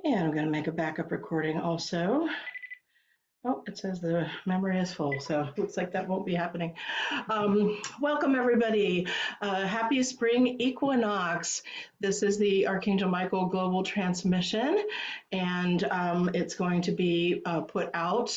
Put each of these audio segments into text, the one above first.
And I'm going to make a backup recording also. Oh, it says the memory is full, so looks like that won't be happening. Welcome, everybody. Happy spring equinox. This is the Archangel Michael Global Transmission, and it's going to be put out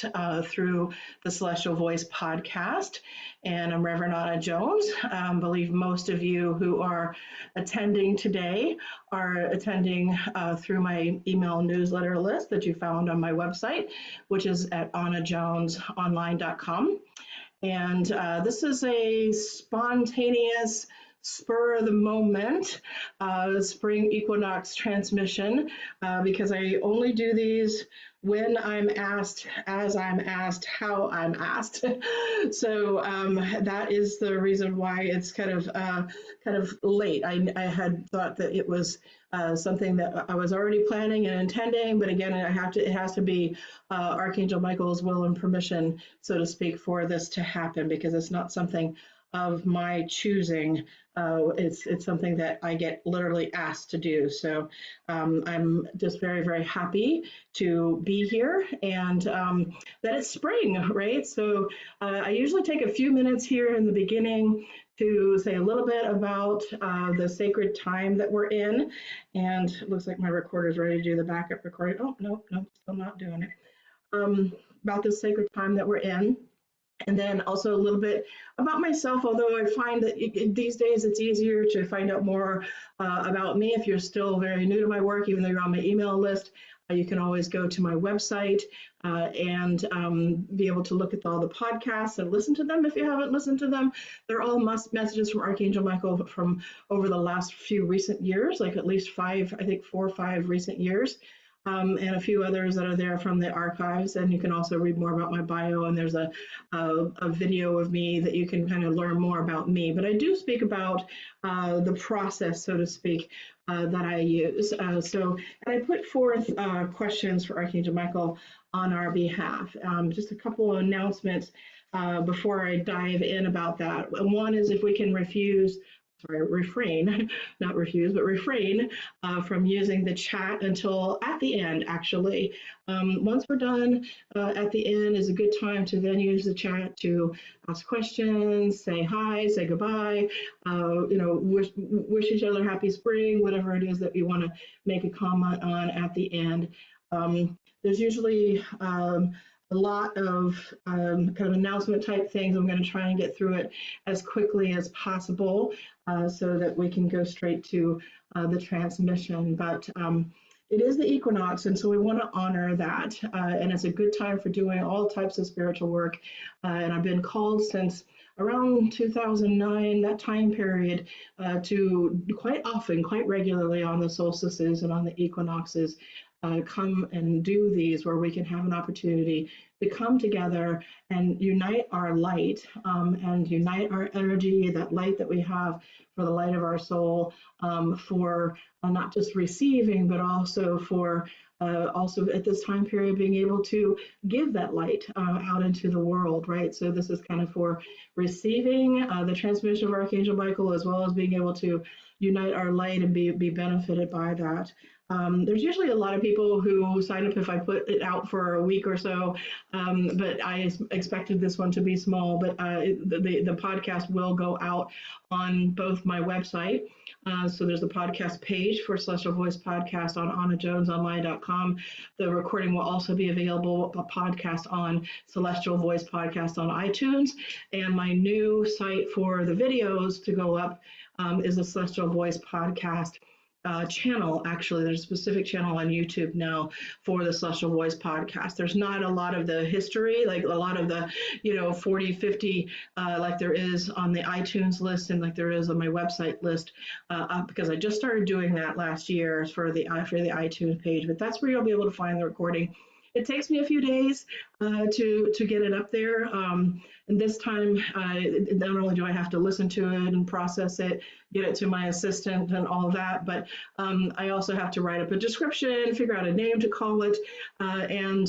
through the Celestial Voice podcast. And I'm Reverend Anna Jones. I believe most of you who are attending today are attending through my email newsletter list that you found on my website, which is at annajonesonline.com. And this is a spontaneous, spur of the moment spring equinox transmission because I only do these when I'm asked, as I'm asked, how I'm asked. So that is the reason why it's kind of late. I had thought that it was something that I was already planning and intending, but again, it has to be Archangel Michael's will and permission, so to speak, for this to happen, because it's not something of my choosing. It's something that I get literally asked to do. So I'm just very, very happy to be here, and that it's spring, right? So I usually take a few minutes here in the beginning to say a little bit about the sacred time that we're in. And it looks like my recorder is ready to do the backup recording. Oh, no, still not doing it. About the sacred time that we're in. And then also a little bit about myself, although I find that these days it's easier to find out more about me. If you're still very new to my work, even though you're on my email list, you can always go to my website and be able to look at all the podcasts and listen to them if you haven't listened to them. They're all messages from Archangel Michael from over the last few recent years, like at least 4 or 5 recent years. And a few others that are there from the archives. And you can also read more about my bio, and there's a video of me that you can kind of learn more about me. But I do speak about the process, so to speak, that I use. And I put forth questions for Archangel Michael on our behalf. Just a couple of announcements before I dive in about that. One is if we can refrain, not refuse, but refrain from using the chat until at the end, actually. Once we're done, at the end is a good time to then use the chat to ask questions, say hi, say goodbye, wish each other happy spring, whatever it is that you want to make a comment on at the end. There's usually a lot of kind of announcement type things. I'm going to try and get through it as quickly as possible so that we can go straight to the transmission. But it is the equinox, and so we want to honor that. And it's a good time for doing all types of spiritual work. And I've been called since around 2009, that time period, to quite often, quite regularly on the solstices and on the equinoxes, come and do these where we can have an opportunity to come together and unite our light and unite our energy, that light that we have for the light of our soul, for not just receiving, but also for also at this time period being able to give that light out into the world, right? So this is kind of for receiving the transmission of Archangel Michael, as well as being able to unite our light and be benefited by that. There's usually a lot of people who sign up if I put it out for a week or so, but I expected this one to be small. But the podcast will go out on both my website. So there's a podcast page for Celestial Voice Podcast on annajonesonline.com. The recording will also be available, a podcast on Celestial Voice Podcast on iTunes. And my new site for the videos to go up is the Celestial Voice Podcast channel. Actually, there's a specific channel on YouTube now for the Celestial Voice podcast. There's not a lot of the history, like a lot of the 40, 50 like there is on the iTunes list and like there is on my website list, because I just started doing that last year for the iTunes page. But that's where you'll be able to find the recording. It takes me a few days to get it up there. And this time, not only do I have to listen to it and process it, get it to my assistant and all of that, but I also have to write up a description, figure out a name to call it. And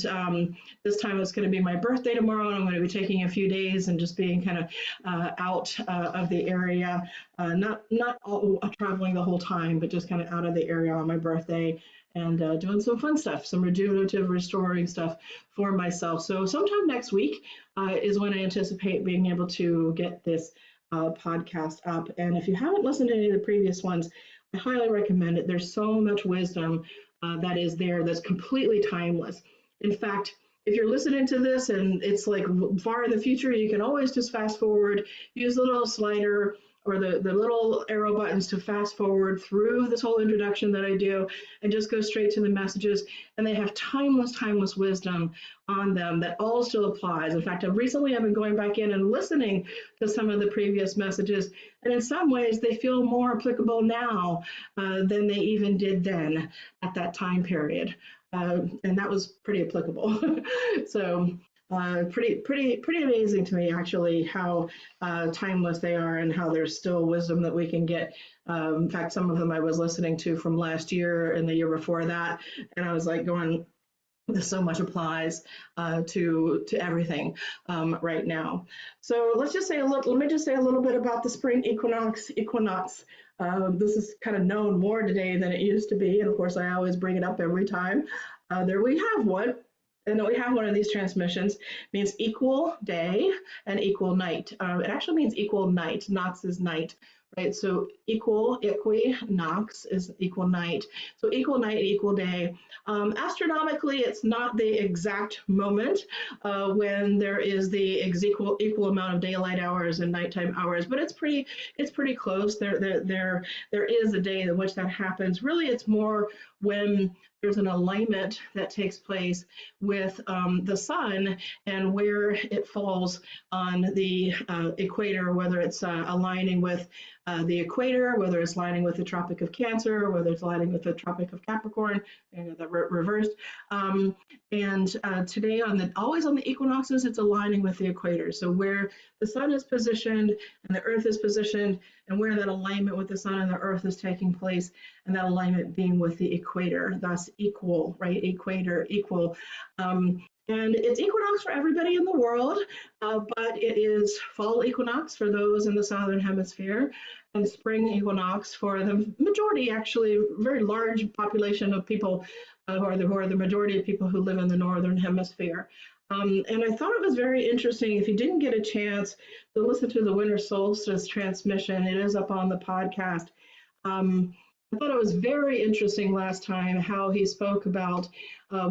this time it's going to be my birthday tomorrow, and I'm going to be taking a few days and just being kind of out of the area, not all, traveling the whole time, but just kind of out of the area on my birthday. and doing some fun stuff, some rejuvenative, restoring stuff for myself. So sometime next week is when I anticipate being able to get this podcast up. And if you haven't listened to any of the previous ones, I highly recommend it. There's so much wisdom that is there that's completely timeless. In fact, if you're listening to this and it's like far in the future, you can always just fast forward, use the little slider or the little arrow buttons to fast forward through this whole introduction that I do and just go straight to the messages. And they have timeless, timeless wisdom on them that all still applies. In fact, I've been going back in and listening to some of the previous messages. And in some ways, they feel more applicable now than they even did then at that time period. And that was pretty applicable. So pretty amazing to me, actually, how timeless they are and how there's still wisdom that we can get. In fact, some of them I was listening to from last year and the year before that, and I was like going, this so much applies to everything right now. So let me just say a little bit about the spring equinox. This is kind of known more today than it used to be, and of course I always bring it up every time. There we have one. And we have one of these transmissions. It means equal day and equal night. It actually means equal night. Nox is night, right? So nox is equal night. So equal night, equal day. Astronomically, it's not the exact moment when there is the equal amount of daylight hours and nighttime hours, but it's pretty close. There is a day in which that happens. Really, it's more when there's an alignment that takes place with the sun and where it falls on the equator, whether it's aligning with the equator, whether it's aligning with the Tropic of Cancer, whether it's aligning with the Tropic of Capricorn, the reversed. And today, always on the equinoxes, it's aligning with the equator. So where the sun is positioned and the earth is positioned, and where that alignment with the sun and the earth is taking place, and that alignment being with the equator, thus equal, right? Equator, equal. And it's equinox for everybody in the world, but it is fall equinox for those in the southern hemisphere, and spring equinox for the majority, actually, very large population of people who are the majority of people who live in the northern hemisphere. And I thought it was very interesting. If you didn't get a chance to listen to the winter solstice transmission, it is up on the podcast. I thought it was very interesting last time how he spoke about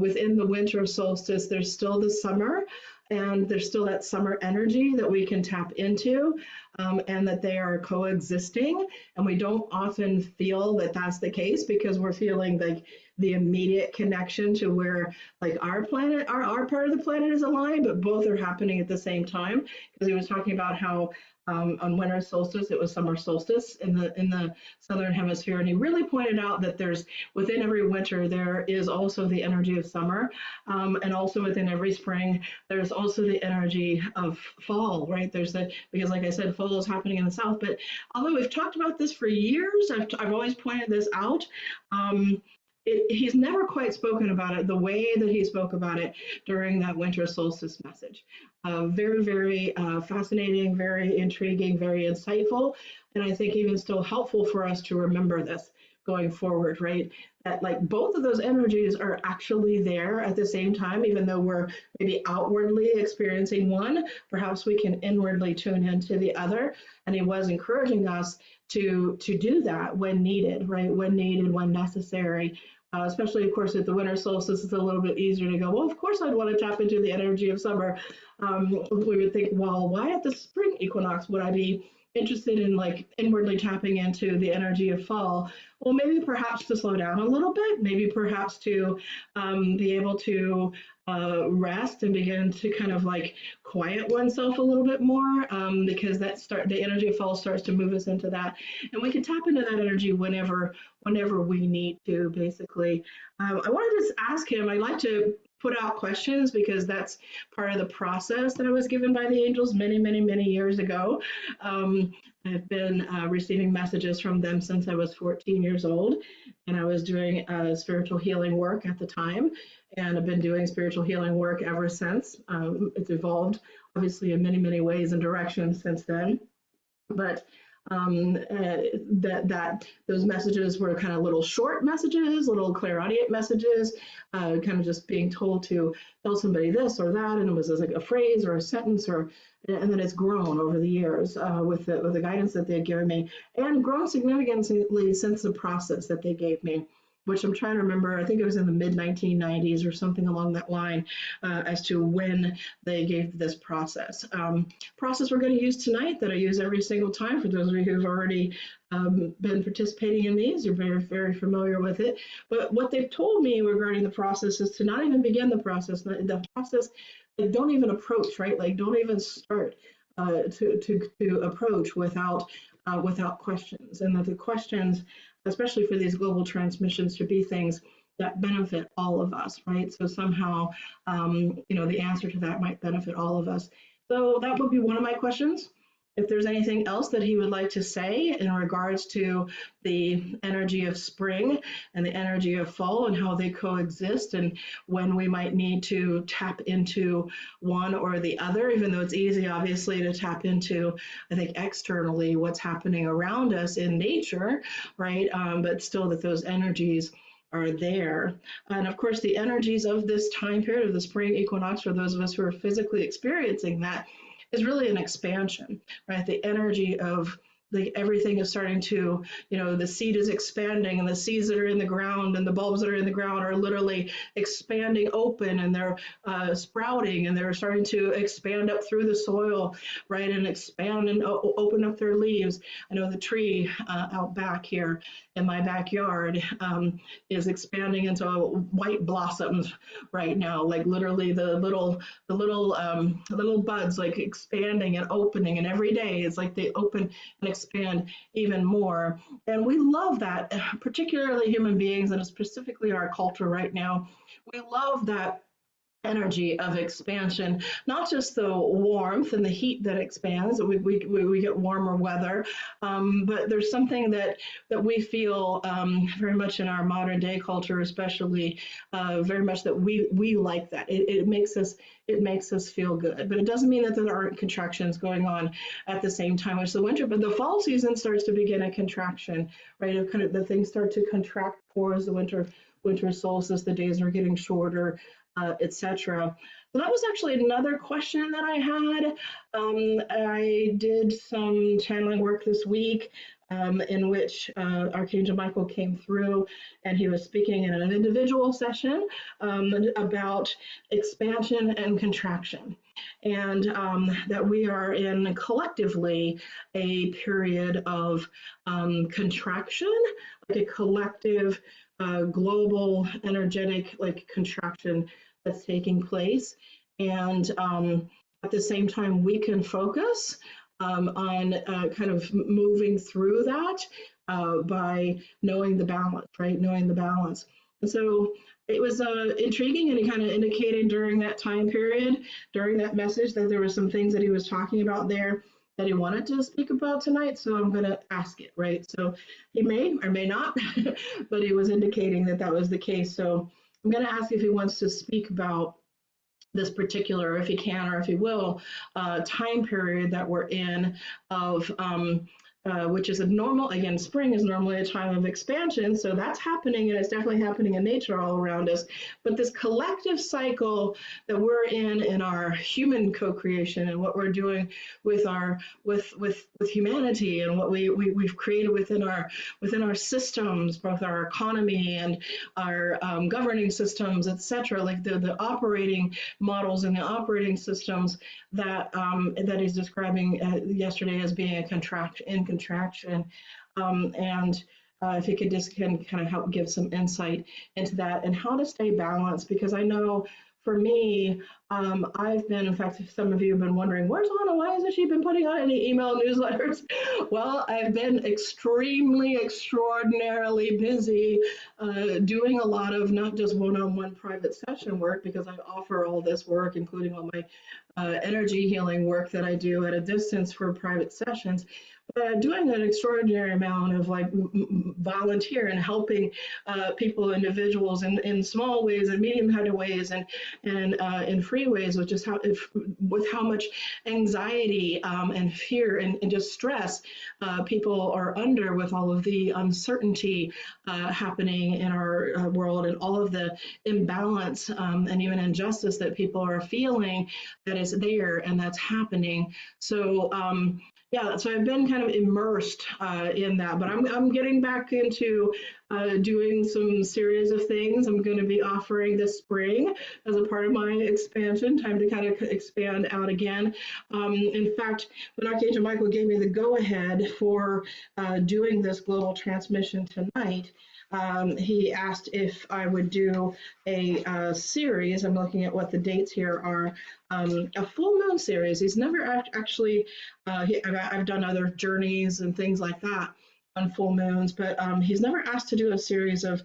within the winter solstice, there's still the summer, and there's still that summer energy that we can tap into, and that they are coexisting. And we don't often feel that that's the case because we're feeling like the immediate connection to where like our planet, our part of the planet is aligned, but both are happening at the same time. Because he was talking about how on winter solstice, it was summer solstice in the southern hemisphere, and he really pointed out that there's within every winter there is also the energy of summer, and also within every spring there's also the energy of fall, right? Because like I said, fall is happening in the south, but although we've talked about this for years, I've always pointed this out. He's never quite spoken about it the way that he spoke about it during that winter solstice message. Very, very fascinating, very intriguing, very insightful, and I think even still helpful for us to remember this going forward, right? That like both of those energies are actually there at the same time, even though we're maybe outwardly experiencing one, perhaps we can inwardly tune into the other. And he was encouraging us to do that when needed, right? When needed, when necessary. Especially, of course, at the winter solstice, it's a little bit easier to go, well, of course, I'd want to tap into the energy of summer. We would think, well, why at the spring equinox would I be interested in like inwardly tapping into the energy of fall? Well, maybe perhaps to slow down a little bit, maybe perhaps to be able to rest and begin to kind of like quiet oneself a little bit more, because the energy of fall starts to move us into that, and we can tap into that energy whenever we need to, basically. I wanted to ask him, I like to put out questions because that's part of the process that I was given by the angels many, many, many years ago. I've been receiving messages from them since I was 14 years old, and I was doing spiritual healing work at the time, and I've been doing spiritual healing work ever since. It's evolved, obviously, in many, many ways and directions since then. But that those messages were kind of little short messages, little clairaudient messages, kind of just being told to tell somebody this or that, and it was like a phrase or a sentence, or and then it's grown over the years with the guidance that they've given me, and grown significantly since the process that they gave me, which I'm trying to remember. I think it was in the mid 1990s or something along that line, as to when they gave this process we're going to use tonight, that I use every single time. For those of you who've already been participating in these, you're very, very familiar with it. But what they've told me regarding the process is to not even begin the process. The process, like, don't even approach, right? Like, don't even start to approach without questions, and that the questions, especially for these global transmissions, should be things that benefit all of us, right? So somehow, the answer to that might benefit all of us. So that would be one of my questions. If there's anything else that he would like to say in regards to the energy of spring and the energy of fall and how they coexist, and when we might need to tap into one or the other, even though it's easy, obviously, to tap into, I think, externally what's happening around us in nature, right? But still that those energies are there. And of course, the energies of this time period of the spring equinox, for those of us who are physically experiencing that, is really an expansion, right? The energy of everything is starting to, the seed is expanding, and the seeds that are in the ground and the bulbs that are in the ground are literally expanding open, and they're sprouting, and they're starting to expand up through the soil, right? And expand and open up their leaves. I know the tree out back here in my backyard is expanding into white blossoms right now, like literally the little buds, like expanding and opening, and every day it's like they open and expand even more. And we love that, particularly human beings, and specifically our culture right now. We love that energy of expansion, not just the warmth and the heat that expands. We get warmer weather, but there's something that we feel very much in our modern day culture, especially very much that we like that. It makes us feel good, but it doesn't mean that there aren't contractions going on at the same time as the winter. But the fall season starts to begin a contraction, right? Kind of the things start to contract towards the winter solstice. The days are getting shorter, etc. So that was actually another question that I had. I did some channeling work this week, in which Archangel Michael came through, and he was speaking in an individual session about expansion and contraction, and that we are in collectively a period of contraction, like a collective global energetic contraction that's taking place. And at the same time, we can focus on kind of moving through that by knowing the balance, right? Knowing the balance. And so it was intriguing, and he kind of indicated during that time period, during that message, that there were some things that he was talking about there that he wanted to speak about tonight. So I'm going to ask it, right? So he may or may not, but he was indicating that that was the case. So I'm going to ask if he wants to speak about this particular, if he can or if he will, time period that we're in of which is a normal, again, spring is normally a time of expansion. So that's happening, and it's definitely happening in nature all around us. But this collective cycle that we're in our human co-creation, and what we're doing with our with humanity, and what we've created within our systems, both our economy and our governing systems, etc., like the operating models and the operating systems that he's describing yesterday as being a contraction. And if you could just kind of help give some insight into that and how to stay balanced, because I know for me, I've been, in fact, if some of you have been wondering, where's Anna? Why hasn't she been putting out any email newsletters? Well, I've been extraordinarily busy doing a lot of not just one-on-one private session work, because I offer all this work, including all my energy healing work that I do at a distance for private sessions, doing an extraordinary amount of volunteer and helping people, individuals in small ways and medium-headed ways and in free freeways with just with how much anxiety and fear and just stress people are under with all of the uncertainty happening in our world and all of the imbalance and even injustice that people are feeling that is there and that's happening. So yeah, so I've been kind of immersed in that, but I'm getting back into doing some series of things. I'm going to be offering this spring as a part of my expansion, time to kind of expand out again. In fact, when Archangel Michael gave me the go-ahead for doing this global transmission tonight, he asked if I would do a series. I'm looking at what the dates here are. A full moon series. He's never actually, I've done other journeys and things like that on full moons, but he's never asked to do a series of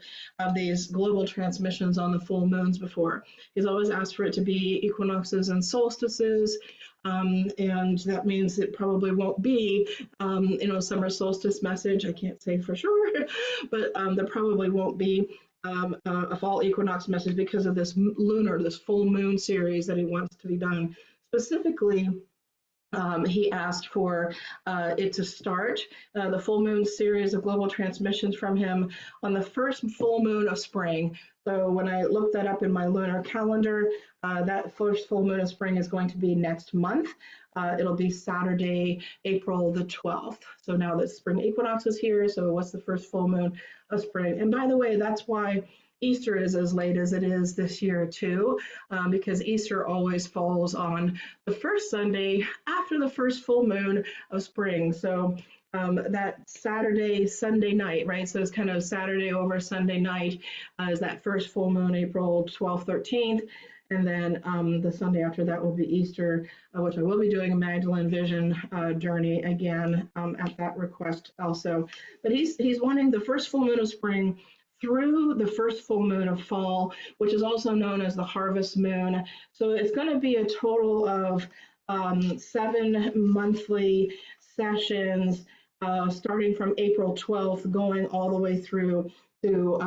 these global transmissions on the full moons before. He's always asked for it to be equinoxes and solstices, and that means it probably won't be, summer solstice message. I can't say for sure, but there probably won't be a fall equinox message because of this this full moon series that he wants to be done. Specifically, he asked for it to start the full moon series of global transmissions from him on the first full moon of spring. So when I looked that up in my lunar calendar, that first full moon of spring is going to be next month. It'll be Saturday, April the 12th. So now the spring equinox is here. So what's the first full moon of spring? And by the way, that's why Easter is as late as it is this year too, because Easter always falls on the first Sunday after the first full moon of spring. So that Saturday, Sunday night, right? So it's kind of Saturday over Sunday night is that first full moon, April 12th, 13th. And then the Sunday after that will be Easter, which I will be doing a Magdalene Vision journey again at that request also. But he's wanting the first full moon of spring through the first full moon of fall, which is also known as the harvest moon. So it's going to be a total of 7 monthly sessions starting from April 12th, going all the way through to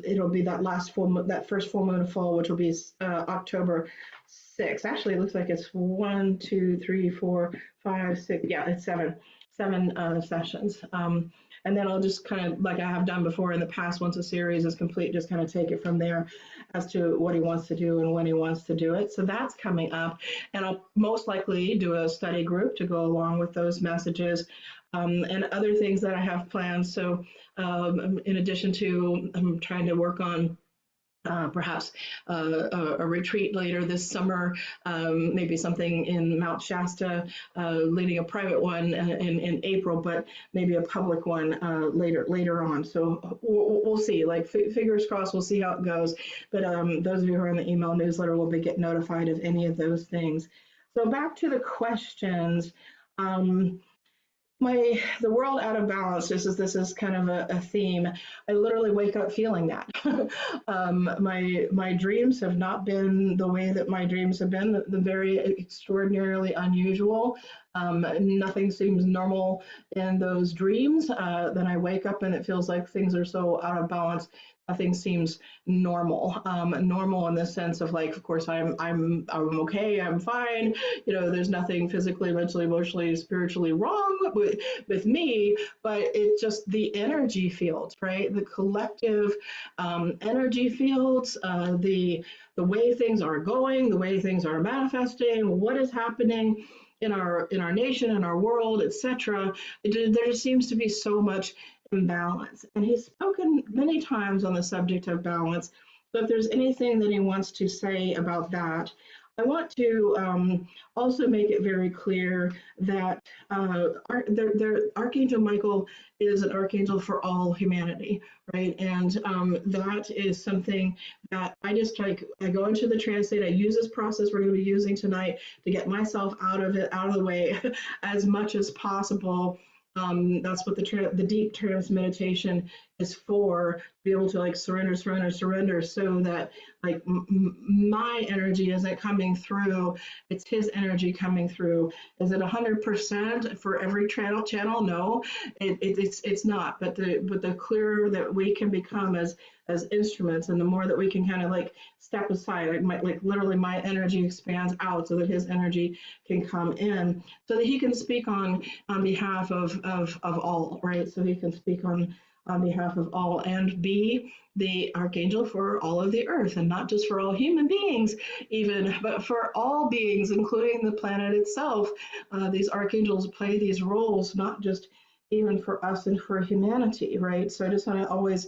it'll be that that first full moon of fall, which will be October 6th. Actually, it looks like it's 1, 2, 3, 4, 5, 6. Yeah, it's seven sessions. And then I'll just kind of, like I have done before in the past, once a series is complete, just kind of take it from there as to what he wants to do and when he wants to do it. So that's coming up. And I'll most likely do a study group to go along with those messages and other things that I have planned. So in addition to, I'm trying to work on perhaps a retreat later this summer, maybe something in Mount Shasta, leading a private one in April, but maybe a public one later on. So we'll see. Like fingers crossed, we'll see how it goes. But those of you who are in the email newsletter will get notified of any of those things. So back to the questions. The world out of balance, this is kind of a theme. I literally wake up feeling that. My dreams have not been the way that my dreams have been, the very extraordinarily unusual. Nothing seems normal in those dreams. Then I wake up and it feels like things are so out of balance. Nothing seems normal. Normal in the sense of, like, of course, I'm okay, I'm fine. There's nothing physically, mentally, emotionally, spiritually wrong with me, but it's just the energy fields, right? The collective energy fields, the way things are going, the way things are manifesting, what is happening in our nation, in our world, etc. There seems to be so much imbalance, and he's spoken many times on the subject of balance. So if there's anything that he wants to say about that, I want to also make it very clear that Archangel Michael is an archangel for all humanity, right? And that is something that I go into the trance state. I use this process we're going to be using tonight to get myself out of the way as much as possible. That's what the deep trance meditation is for, to be able to like surrender, so that like my energy isn't coming through, it's his energy coming through. Is it 100% for every channel? No, it's not. But the clearer that we can become as instruments, and the more that we can kind of like step aside, like literally my energy expands out so that his energy can come in, so that he can speak on behalf of all, right? So he can speak on behalf of all and be the archangel for all of the earth, and not just for all human beings even, but for all beings, including the planet itself. These archangels play these roles, not just even for us and for humanity, right? So I just want to always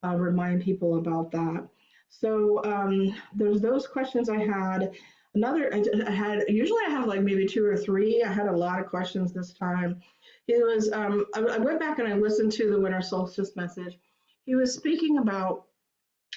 remind people about that. So there's those questions I had. I had, usually I have like maybe two or three. I had a lot of questions this time. It was, I went back and I listened to the winter solstice message. He was speaking about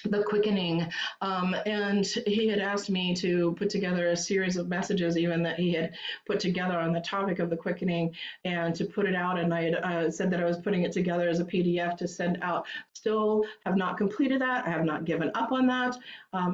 the quickening, and he had asked me to put together a series of messages even that he had put together on the topic of the quickening, and to put it out. And I had said that I was putting it together as a PDF to send out. Still have not completed that. I have not given up on that.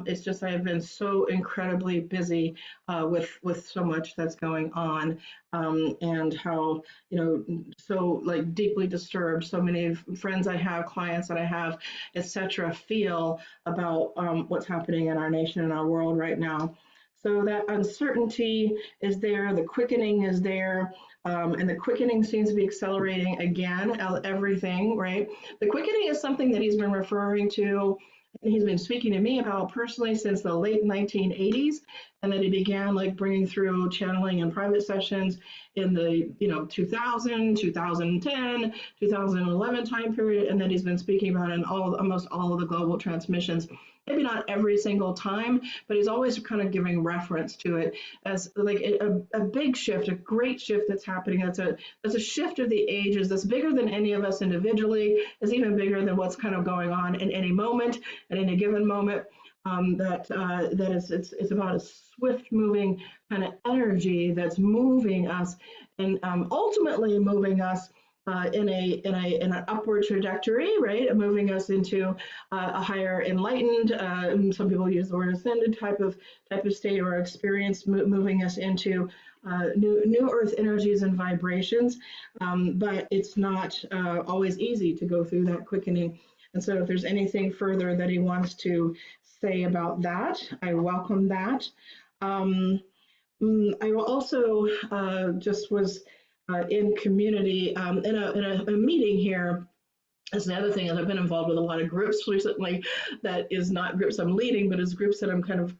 It's just I have been so incredibly busy with so much that's going on, and how, you know, so like deeply disturbed so many friends I have, clients that I have, etc., feel about what's happening in our nation and our world right now. So that uncertainty is there, the quickening is there, and the quickening seems to be accelerating again, everything, right? The quickening is something that he's been referring to, and he's been speaking to me about personally since the late 1980s, and that he began like bringing through channeling in private sessions in the 2000, 2010, 2011 time period, and that he's been speaking about in almost all of the global transmissions. Maybe not every single time, but he's always kind of giving reference to it as like a big shift, a great shift that's happening. That's a shift of the ages that's bigger than any of us individually, is even bigger than what's kind of going on in any moment, at any given moment. It's about a swift moving kind of energy that's moving us, and ultimately moving us in an upward trajectory, right? Moving us into a higher enlightened, some people use the word ascended type of state or experience, moving us into new earth energies and vibrations. But it's not always easy to go through that quickening. And so if there's anything further that he wants to say about that, I welcome that. I will also just was in community, in a meeting here. That's the other thing, is I've been involved with a lot of groups recently that is not groups I'm leading, but is groups that I'm kind of,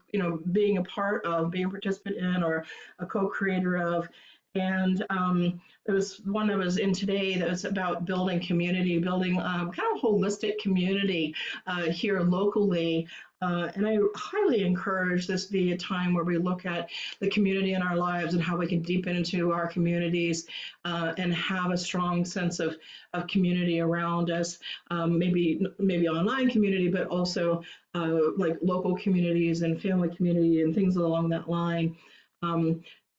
being a part of, being a participant in, or a co-creator of. And there was one I was in today that was about building community, building kind of holistic community here locally. And I highly encourage this be a time where we look at the community in our lives and how we can deepen into our communities, and have a strong sense of community around us, maybe online community, but also like local communities and family community and things along that line.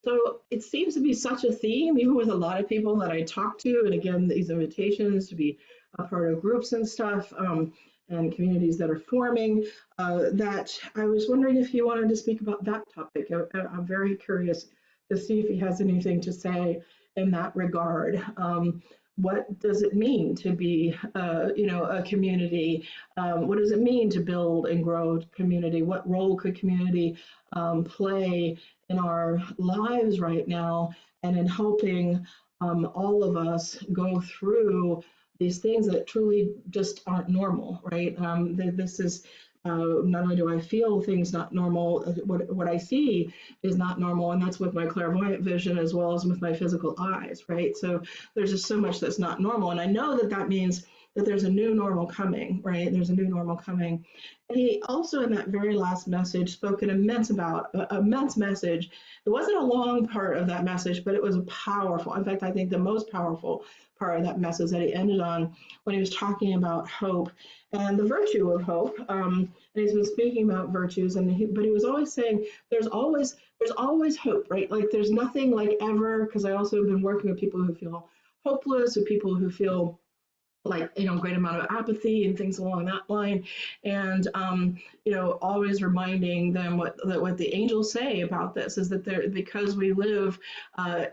So it seems to be such a theme, even with a lot of people that I talk to. And again, these invitations to be a part of groups and stuff, and communities that are forming, that I was wondering if you wanted to speak about that topic. I'm very curious to see if he has anything to say in that regard. What does it mean to be, a community? What does it mean to build and grow community? What role could community play in our lives right now, and in helping all of us go through these things that truly just aren't normal, right? This is not only do I feel things not normal, what I see is not normal, and that's with my clairvoyant vision as well as with my physical eyes, right? So there's just so much that's not normal, and I know that that means that there's a new normal coming, right? There's a new normal coming. And he also, in that very last message, spoke an immense message. It wasn't a long part of that message, but it was a powerful. In fact, I think the most powerful part of that message that he ended on, when he was talking about hope and the virtue of hope. And he's been speaking about virtues, but he was always saying there's always hope, right? Like there's nothing like ever, because I also have been working with people who feel hopeless, with people who feel like, great amount of apathy and things along that line. And always reminding them what the angels say about this is that they're, because we live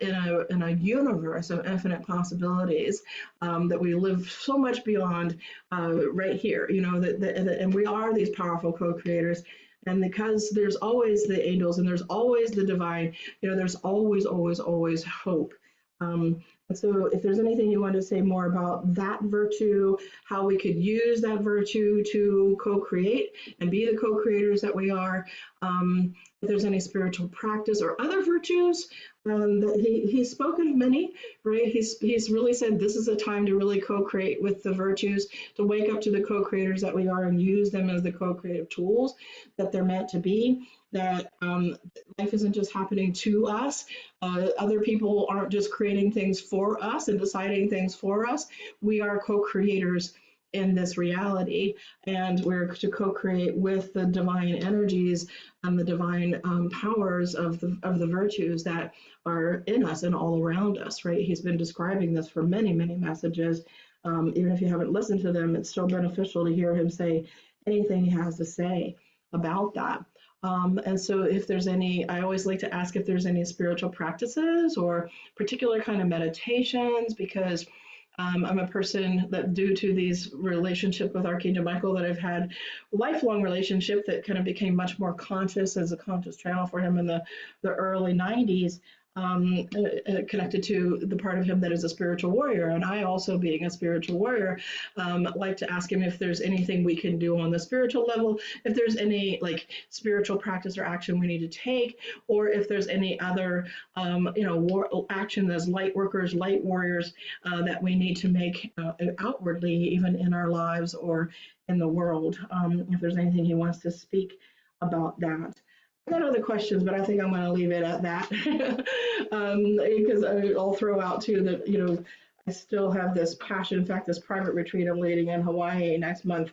in a universe of infinite possibilities, that we live so much beyond right here, and we are these powerful co-creators. And because there's always the angels and there's always the divine, there's always, always, always hope. And so if there's anything you want to say more about that virtue, how we could use that virtue to co-create and be the co-creators that we are, if there's any spiritual practice or other virtues, that he's spoken of many, right? He's really said this is a time to really co-create with the virtues, to wake up to the co-creators that we are and use them as the co-creative tools that they're meant to be. That life isn't just happening to us. Other people aren't just creating things for us and deciding things for us. We are co-creators in this reality, and we're to co-create with the divine energies and the divine powers of the virtues that are in us and all around us. Right? He's been describing this for many, many messages. Even if you haven't listened to them, it's still beneficial to hear him say anything he has to say about that. And so if there's any, I always like to ask if there's any spiritual practices or particular kind of meditations, because I'm a person that, due to these relationship with Archangel Michael, that I've had a lifelong relationship that kind of became much more conscious as a conscious channel for him in the early 90s. Connected to the part of him that is a spiritual warrior. And I also, being a spiritual warrior, like to ask him if there's anything we can do on the spiritual level, if there's any like spiritual practice or action we need to take, or if there's any other, action as light workers, light warriors, that we need to make outwardly, even in our lives or in the world. If there's anything he wants to speak about that. I got other questions, but I think I'm going to leave it at that. Because I'll throw out too that, I still have this passion. In fact, this private retreat I'm leading in Hawaii next month,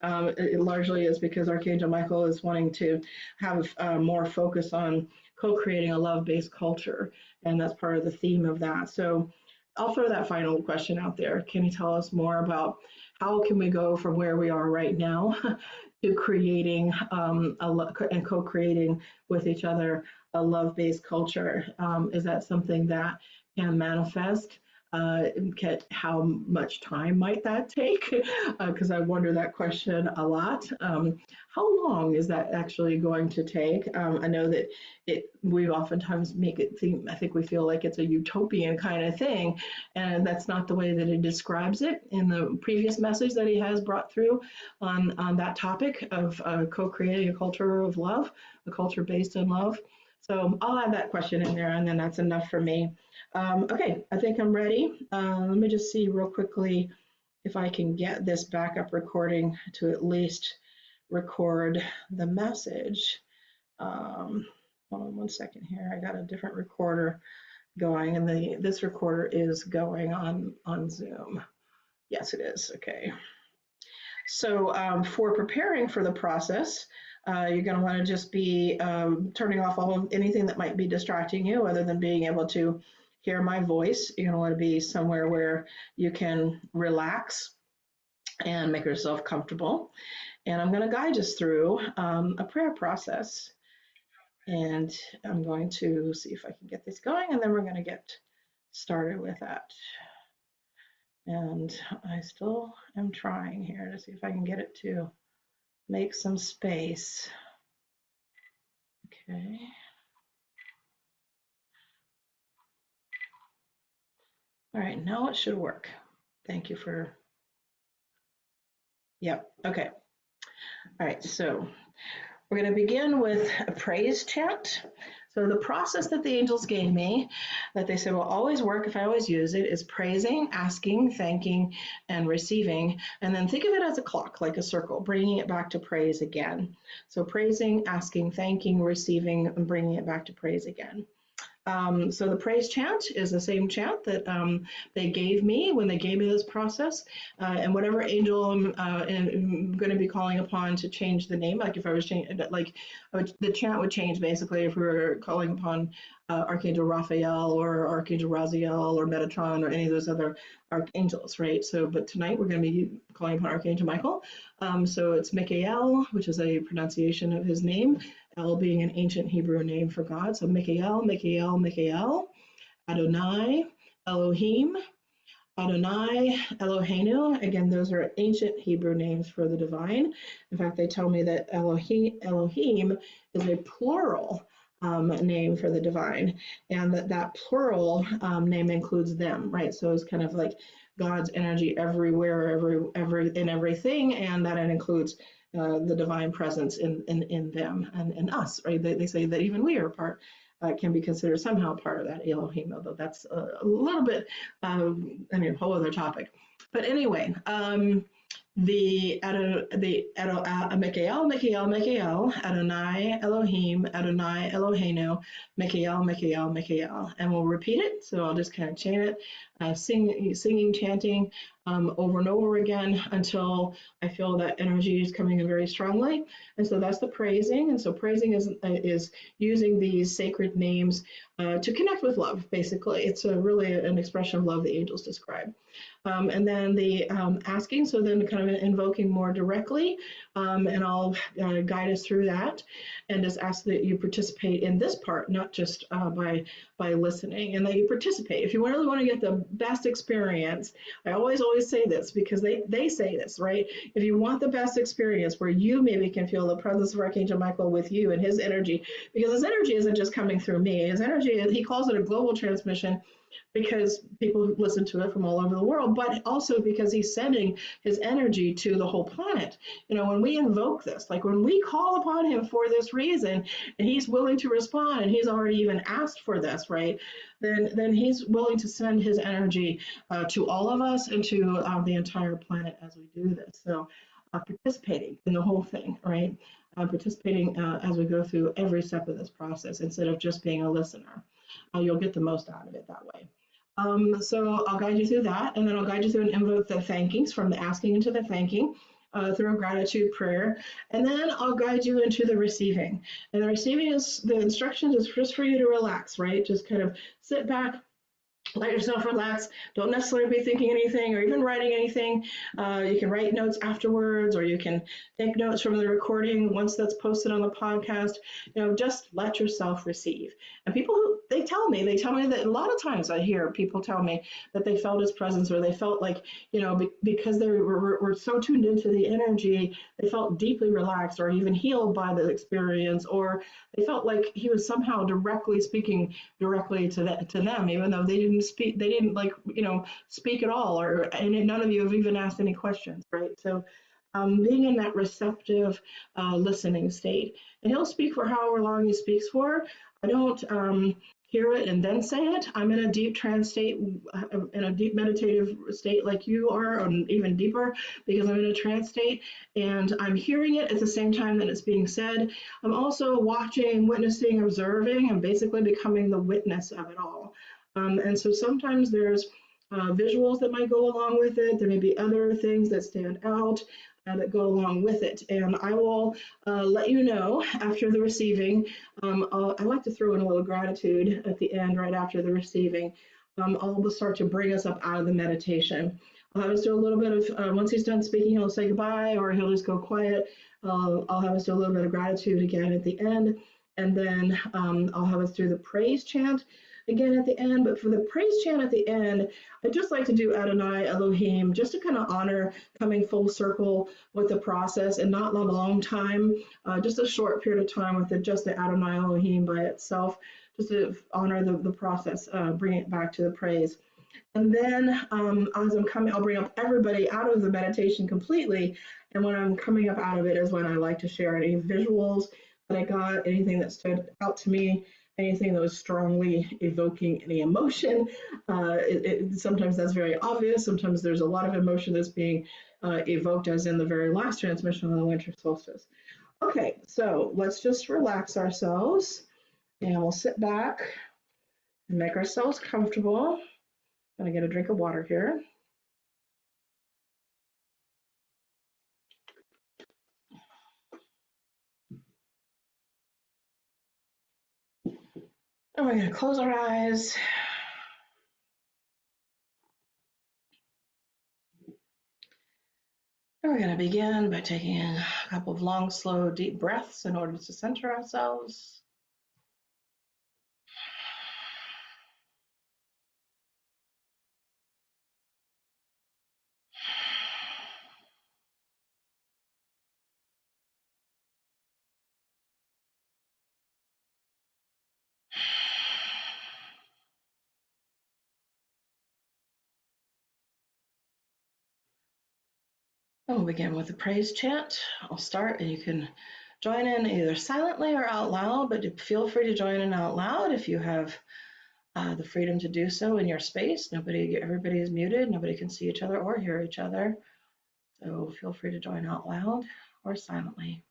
it largely is because Archangel Michael is wanting to have more focus on co-creating a love-based culture, and that's part of the theme of that. So I'll throw that final question out there. Can you tell us more about how can we go from where we are right now to creating and co-creating with each other a love-based culture? Is that something that can manifest? How much time might that take? Because I wonder that question a lot. How long is that actually going to take? I know that we oftentimes make it seem, I think we feel like it's a utopian kind of thing, and that's not the way that it describes it in the previous message that he has brought through on that topic of co-creating a culture of love, a culture based in love. So I'll add that question in there, and then that's enough for me. Okay, I think I'm ready. Let me just see real quickly if I can get this backup recording to at least record the message. Hold on one second here. I got a different recorder going, and this recorder is going on Zoom. Yes, it is. Okay. So for preparing for the process, you're going to want to just be turning off anything that might be distracting you, other than being able to hear my voice. You're going to want to be somewhere where you can relax and make yourself comfortable. And I'm going to guide us through a prayer process. And I'm going to see if I can get this going, and then we're going to get started with that. And I still am trying here to see if I can get it to make some space. Okay. All right, now it should work. Thank you for, yep, okay. All right, so we're going to begin with a praise chant. So the process that the angels gave me, that they said will always work if I always use it, is praising, asking, thanking, and receiving. And then think of it as a clock, like a circle, bringing it back to praise again. So praising, asking, thanking, receiving, and bringing it back to praise again. So the praise chant is the same chant that they gave me when they gave me this process. And whatever angel I'm going to be calling upon to change the name, like if I was changing, like the chant would change basically if we were calling upon Archangel Raphael or Archangel Raziel or Metatron or any of those other archangels, right? So, but tonight we're going to be calling upon Archangel Michael. So it's Michael, which is a pronunciation of his name, El being an ancient Hebrew name for God. So Michael, Michael, Michael, Adonai, Elohim, Adonai, Eloheinu. Again, those are ancient Hebrew names for the divine. In fact, they tell me that Elohim is a plural name for the divine, and that plural name includes them, right? So it's kind of like God's energy everywhere, every in everything, and that it includes the divine presence in them and in us, right? They say that even we are part, can be considered somehow part of that Elohim, although that's a little bit, a whole other topic. But anyway, Michael, Michael, Michael, Adonai, Elohim, Adonai, Eloheinu, Michael, Michael, Michael, and we'll repeat it. So I'll just kind of chant it, singing, chanting over and over again until I feel that energy is coming in very strongly. And so that's the praising. And so praising is using these sacred names to connect with love. Basically, it's really an expression of love the angels describe. And then the asking, so then kind of invoking more directly, and I'll guide us through that and just ask that you participate in this part, not just by listening, and that you participate. If you really want to get the best experience, I always say this because they say this, right? If you want the best experience where you maybe can feel the presence of Archangel Michael with you and his energy, because his energy isn't just coming through me. His energy, he calls it a global transmission, because people listen to it from all over the world, but also because he's sending his energy to the whole planet. You know, when we invoke this, like when we call upon him for this reason, and he's willing to respond, and he's already even asked for this, right? Then he's willing to send his energy to all of us and to the entire planet as we do this. So participating in the whole thing, right? Participating as we go through every step of this process instead of just being a listener. You'll get the most out of it that way. So I'll guide you through that, and then I'll guide you through and invoke the thankings from the asking into the thanking through a gratitude prayer, and then I'll guide you into the receiving. And the receiving is the instructions is just for you to relax, right? Just kind of sit back, let yourself relax. Don't necessarily be thinking anything or even writing anything. You can write notes afterwards, or you can take notes from the recording once that's posted on the podcast. You know, just let yourself receive. And people who they tell me that a lot of times I hear people tell me that they felt his presence, or they felt like, you know, because they were so tuned into the energy, they felt deeply relaxed or even healed by the experience, or they felt like he was somehow directly speaking directly to them, even though they didn't speak, they didn't like, you know, speak at all, and none of you have even asked any questions, right? So being in that receptive listening state, and he'll speak for however long he speaks for. I don't hear it and then say it. I'm in a deep trance state, in a deep meditative state like you are, or even deeper, because I'm in a trance state and I'm hearing it at the same time that it's being said. I'm also watching, witnessing, observing, and basically becoming the witness of it all. And so sometimes there's visuals that might go along with it. There may be other things that stand out that go along with it. And I will let you know after the receiving. I like to throw in a little gratitude at the end, right after the receiving. I'll start to bring us up out of the meditation. I'll have us do a little bit of, once he's done speaking, he'll say goodbye, or he'll just go quiet. I'll have us do a little bit of gratitude again at the end. And then I'll have us do the praise chant again at the end. But for the praise chant at the end, I'd just like to do Adonai Elohim, just to kind of honor coming full circle with the process, and not a long time, just a short period of time with just the Adonai Elohim by itself, just to honor the process, bring it back to the praise. And then as I'm coming, I'll bring up everybody out of the meditation completely. And when I'm coming up out of it is when I like to share any visuals that I got, anything that stood out to me, anything that was strongly evoking any emotion. Sometimes that's very obvious. Sometimes there's a lot of emotion that's being evoked, as in the very last transmission on the winter solstice. Okay, so let's just relax ourselves, and we'll sit back Make ourselves comfortable. I'm going to get a drink of water here. And we're going to close our eyes. And we're going to begin by taking a couple of long, slow, deep breaths in order to center ourselves. And we'll begin with a praise chant. I'll start and you can join in either silently or out loud, but feel free to join in out loud if you have the freedom to do so in your space. Everybody is muted. Nobody can see each other or hear each other. So feel free to join out loud or silently.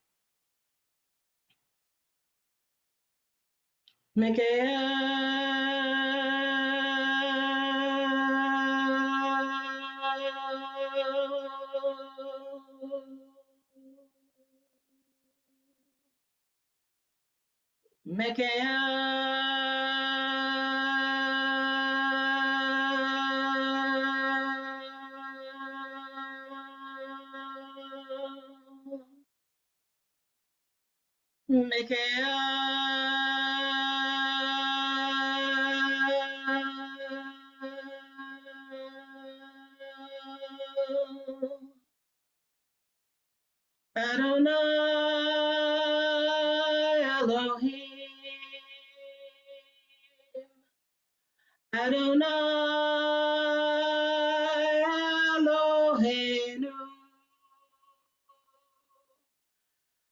Adonai Elohim, Adonai Eloheinu,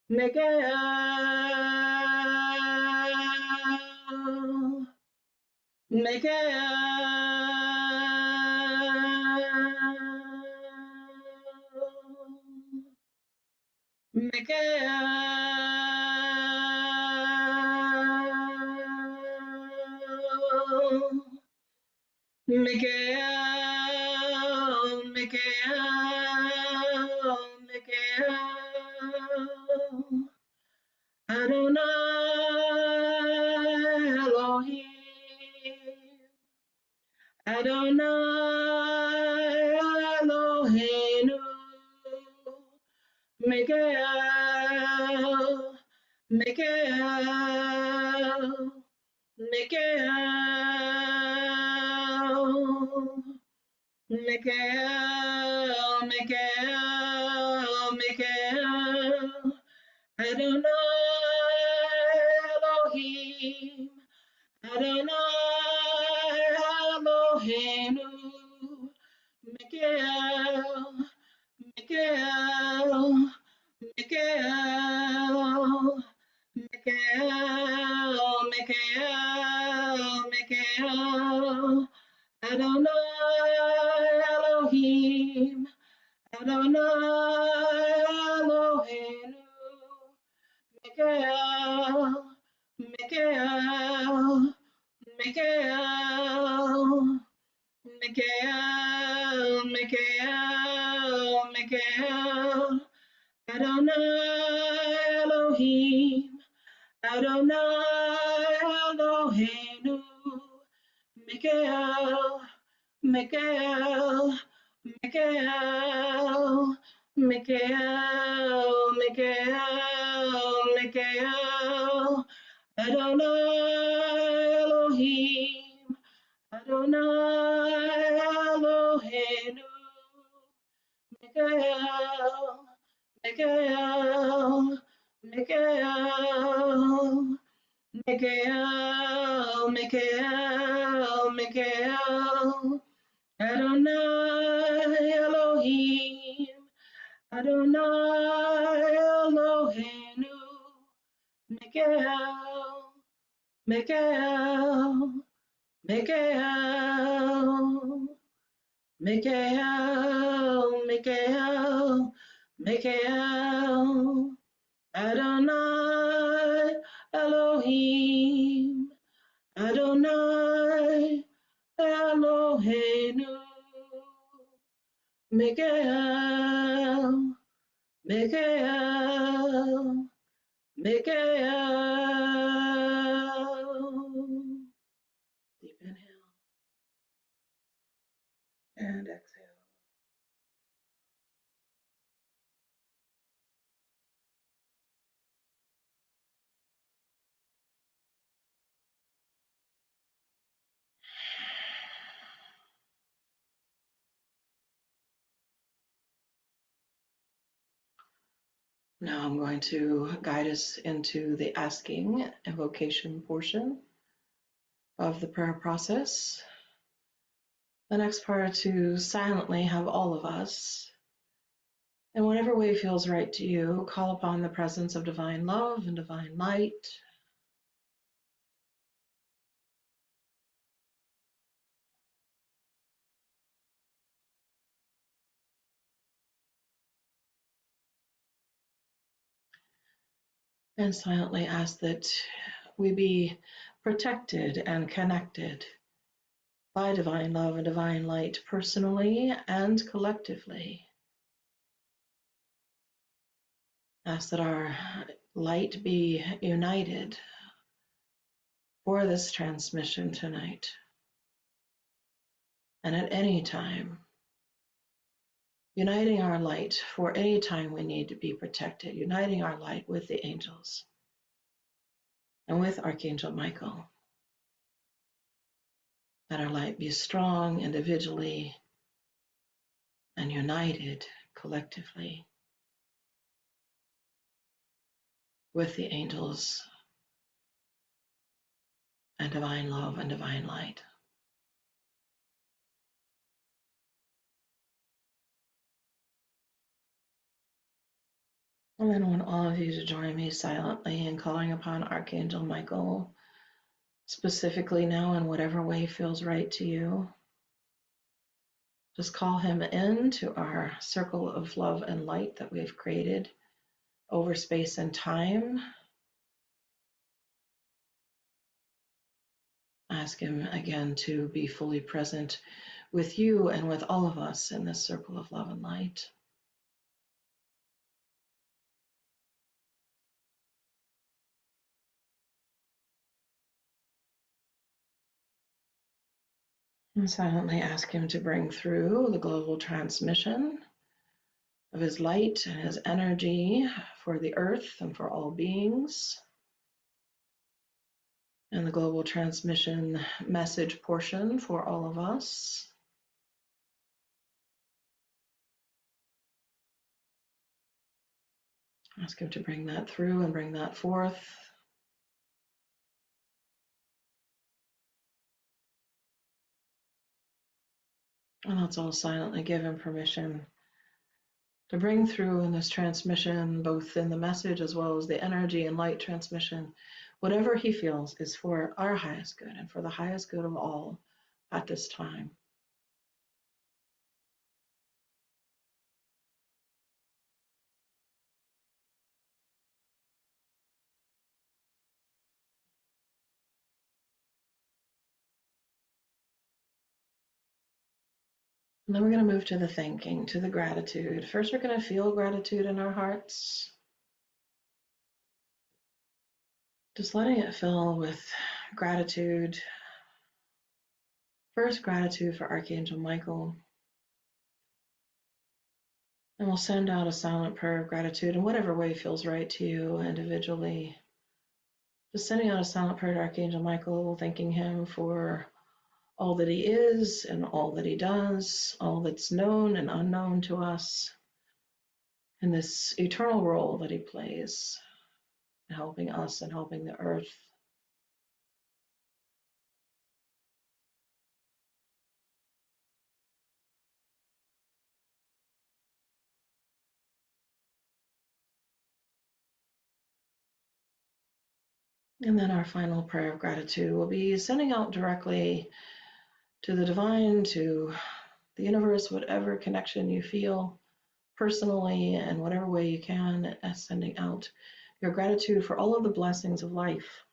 Mikael, Adonai Elohim, Adonai Eloheinu, Mikael, Mikael, Mikael, Mikael, Mikael, Adonai Elohim, Adonai Eloheinu, Mikael, Mikael, Mikael, Mikael, Mikael, Adonai Elohim, Adonai Eloheinu, Mikael, Mikael, Mikael, Mikael, Mikael, Mikael, Adonai Elohim, Adonai Eloheinu, Mikael, Mikael, Mikael, Mikael, Mikael, Mikael, Adonai Elohim, Adonai Eloheinu, Mikael, Mikael, Mikael, Mikael, Mikael, Mikael, Adonai Elohim, Adonai Eloheinu, Mikael, Mikael, Mikael, Mikael, Mikael, Mikael, Adonai Elohim, Adonai Eloheinu, Mikael, Mikael, Mikael. Deep inhale and exhale. Now I'm going to guide us into the asking invocation portion of the prayer process. The next part to silently have all of us, in whatever way feels right to you, call upon the presence of divine love and divine light. And silently ask that we be protected and connected by divine love and divine light personally and collectively. Ask that our light be united for this transmission tonight and at any time. Uniting our light for any time we need to be protected, uniting our light with the angels and with Archangel Michael. Let our light be strong individually and united collectively with the angels and divine love and divine light. And then I want all of you to join me silently in calling upon Archangel Michael, specifically now in whatever way feels right to you. Just call him into our circle of love and light that we've created over space and time. Ask him again to be fully present with you and with all of us in this circle of love and light. And silently ask him to bring through the global transmission of his light and his energy for the earth and for all beings. And the global transmission message portion for all of us. Ask him to bring that through and bring that forth. And let's all silently give him permission to bring through in this transmission, both in the message as well as the energy and light transmission, whatever he feels is for our highest good and for the highest good of all at this time. And then we're going to move to the thanking, to the gratitude. First, we're going to feel gratitude in our hearts. Just letting it fill with gratitude. First, gratitude for Archangel Michael. And we'll send out a silent prayer of gratitude in whatever way feels right to you individually. Just sending out a silent prayer to Archangel Michael, thanking him for all that he is and all that he does, all that's known and unknown to us, and this eternal role that he plays in helping us and helping the earth. And then our final prayer of gratitude will be sending out directly to the divine, to the universe, whatever connection you feel personally and whatever way you can, as sending out your gratitude for all of the blessings of life,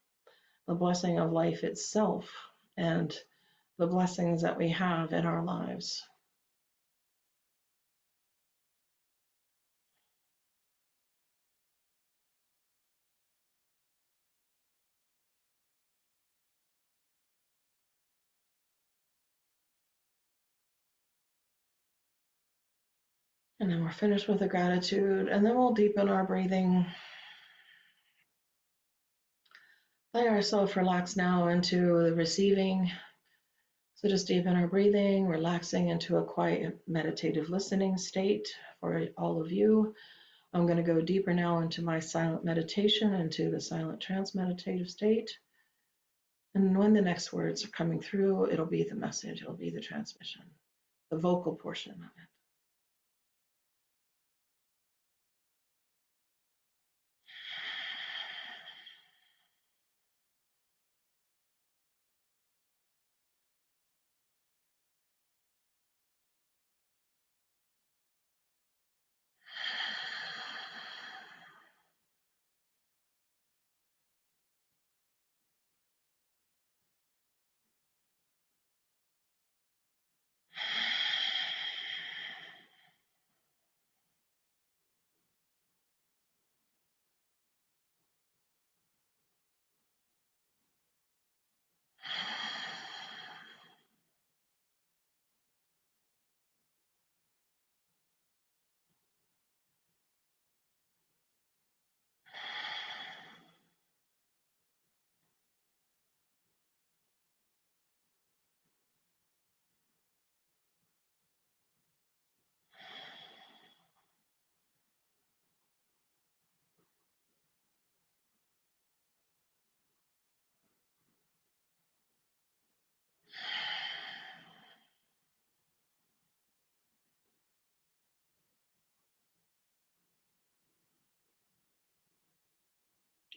the blessing of life itself, and the blessings that we have in our lives. And then we're finished with the gratitude, and then we'll deepen our breathing. Let ourselves relax now into the receiving. So just deepen our breathing, relaxing into a quiet meditative listening state for all of you. I'm going to go deeper now into my silent meditation, into the silent trance meditative state. And when the next words are coming through, it'll be the message, it'll be the transmission, the vocal portion of it.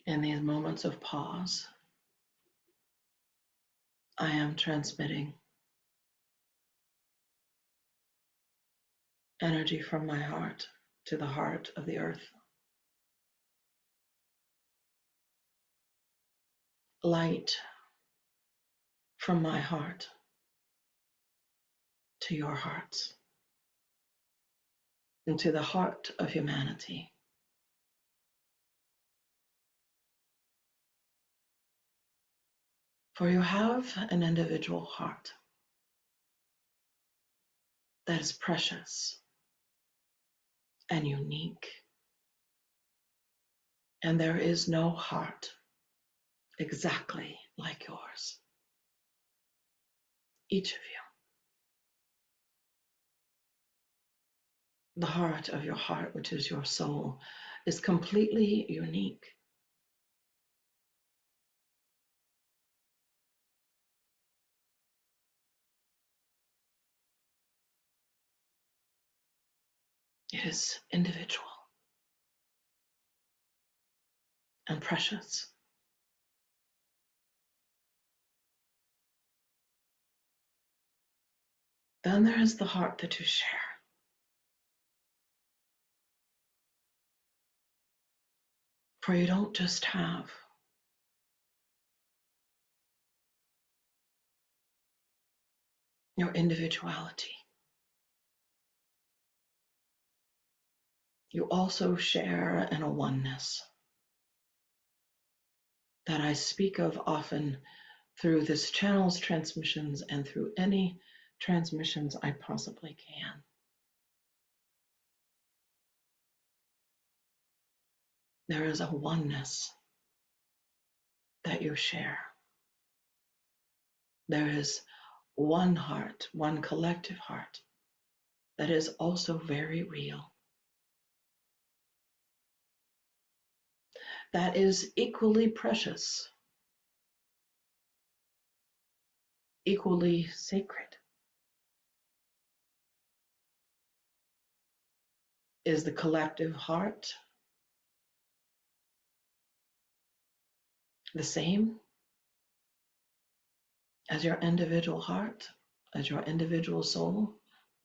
In these moments of pause, I am transmitting energy from my heart to the heart of the earth. Light from my heart to your hearts, into the heart of humanity. For you have an individual heart that is precious and unique. And there is no heart exactly like yours. Each of you, the heart of your heart, which is your soul, is completely unique. It is individual and precious. Then there is the heart that you share. For you don't just have your individuality. You also share in a oneness that I speak of often through this channel's transmissions and through any transmissions I possibly can. There is a oneness that you share. There is one heart, one collective heart that is also very real. That is equally precious, equally sacred. Is the collective heart the same as your individual heart, as your individual soul?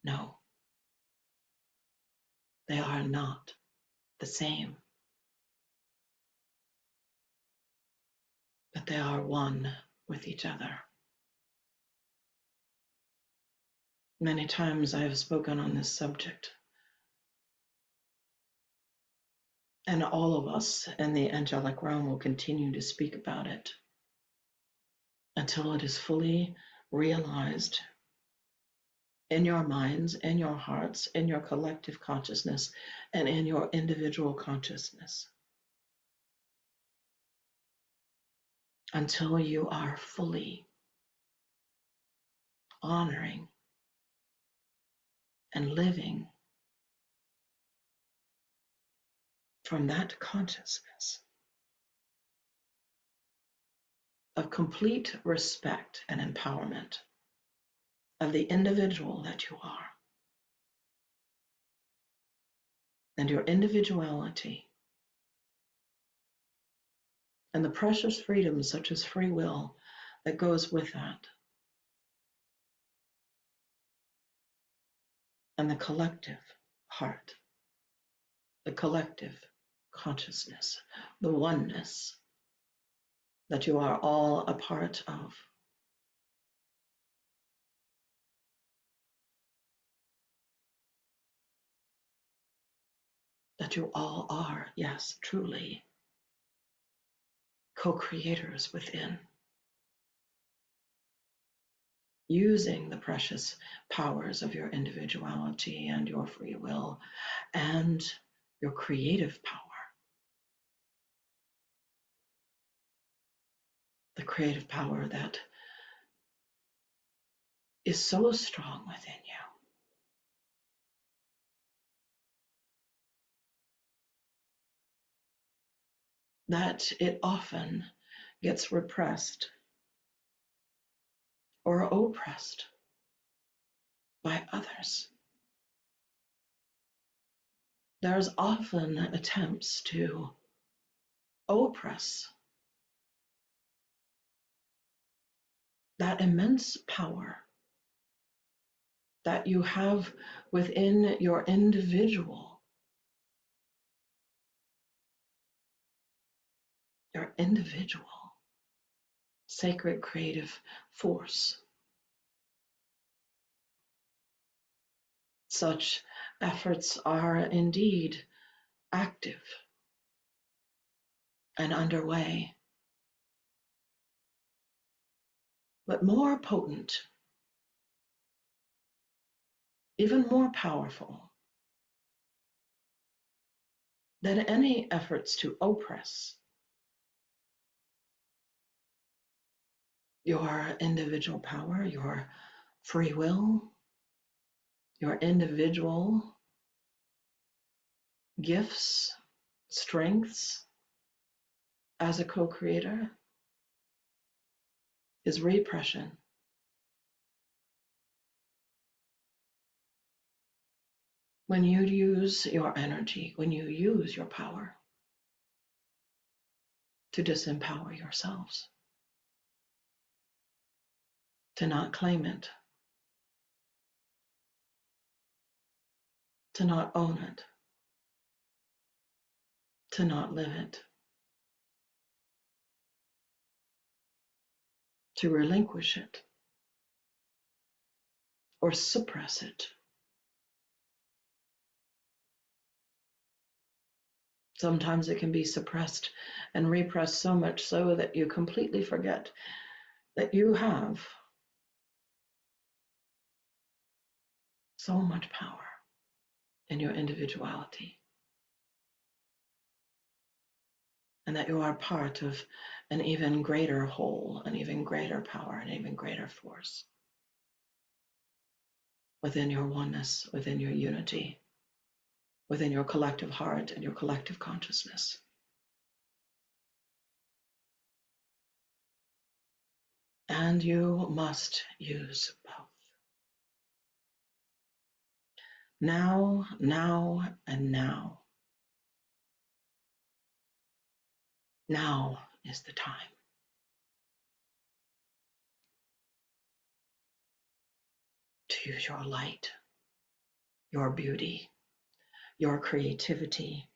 No, they are not the same, but they are one with each other. Many times I have spoken on this subject, and all of us in the angelic realm will continue to speak about it until it is fully realized in your minds, in your hearts, in your collective consciousness, and in your individual consciousness. Until you are fully honoring and living from that consciousness of complete respect and empowerment of the individual that you are and your individuality and the precious freedoms such as free will that goes with that, and the collective heart, the collective consciousness, the oneness that you are all a part of. That you all are, yes, truly co-creators within, using the precious powers of your individuality and your free will and your creative power, the creative power that is so strong within you that it often gets repressed or oppressed by others. There's often attempts to oppress that immense power that you have within your individual sacred creative force. Such efforts are indeed active and underway, but more potent, even more powerful than any efforts to oppress your individual power, your free will, your individual gifts, strengths as a co-creator, is repression. When you use your energy, when you use your power to disempower yourselves, to not claim it, to not own it, to not live it, to relinquish it or suppress it. Sometimes it can be suppressed and repressed so much so that you completely forget that you have so much power in your individuality, and that you are part of an even greater whole, an even greater power, an even greater force within your oneness, within your unity, within your collective heart and your collective consciousness. And you must use both. Now, and now. Now is the time to use your light, your beauty, your creativity,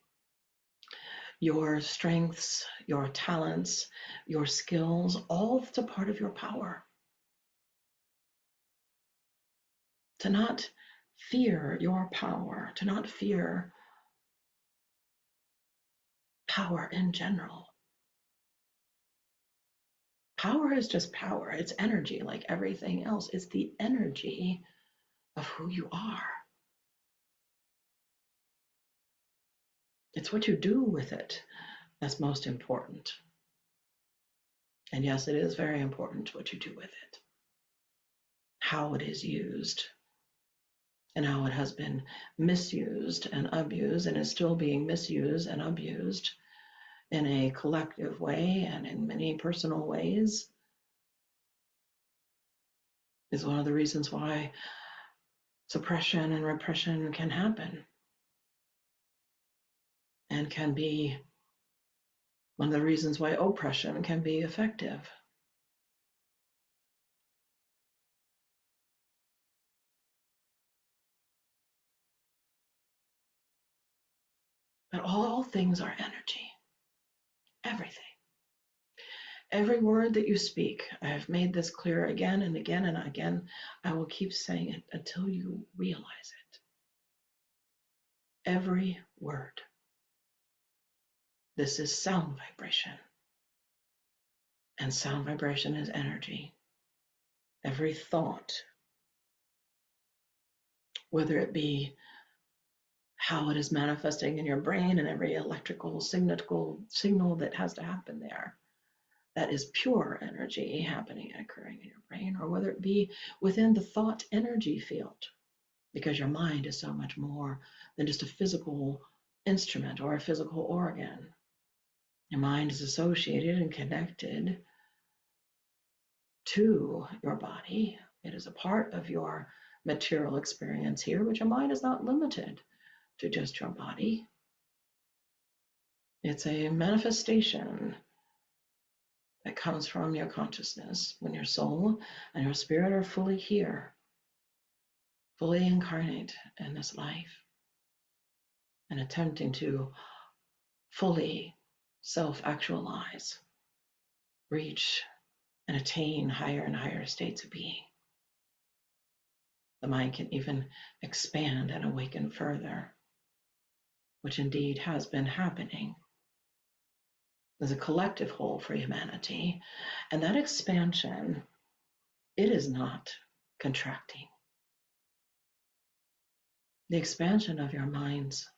your strengths, your talents, your skills, all that's a part of your power to not fear your power, to not fear power in general. Power is just power. It's energy like everything else. It's the energy of who you are. It's what you do with it that's most important. And yes, it is very important what you do with it, how it is used, and how it has been misused and abused and is still being misused and abused in a collective way and in many personal ways is one of the reasons why suppression and repression can happen and can be one of the reasons why oppression can be effective. But all things are energy, everything. Every word that you speak, I have made this clear again and again and again. I will keep saying it until you realize it. Every word. This is sound vibration. And sound vibration is energy. Every thought, whether it be how it is manifesting in your brain and every electrical signal that has to happen there, that is pure energy happening and occurring in your brain, or whether it be within the thought energy field, because your mind is so much more than just a physical instrument or a physical organ. Your mind is associated and connected to your body. It is a part of your material experience here, but your mind is not limited to just your body. It's a manifestation that comes from your consciousness when your soul and your spirit are fully here, fully incarnate in this life, and attempting to fully self-actualize, reach, and attain higher and higher states of being. The mind can even expand and awaken further, which indeed has been happening. There's a collective whole for humanity, and that expansion, it is not contracting. The expansion of your minds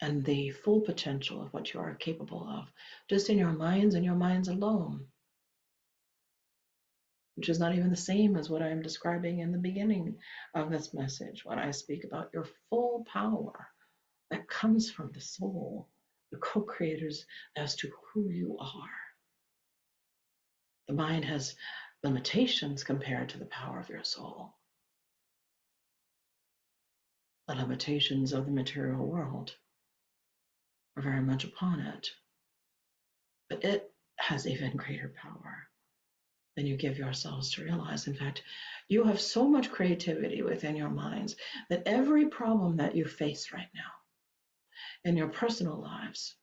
and the full potential of what you are capable of, just in your minds and your minds alone, which is not even the same as what I'm describing in the beginning of this message when I speak about your full power that comes from the soul, the co-creators as to who you are. The mind has limitations compared to the power of your soul. The limitations of the material world are very much upon it, but it has even greater power than you give yourselves to realize. In fact, you have so much creativity within your minds that every problem that you face right now in your personal lives,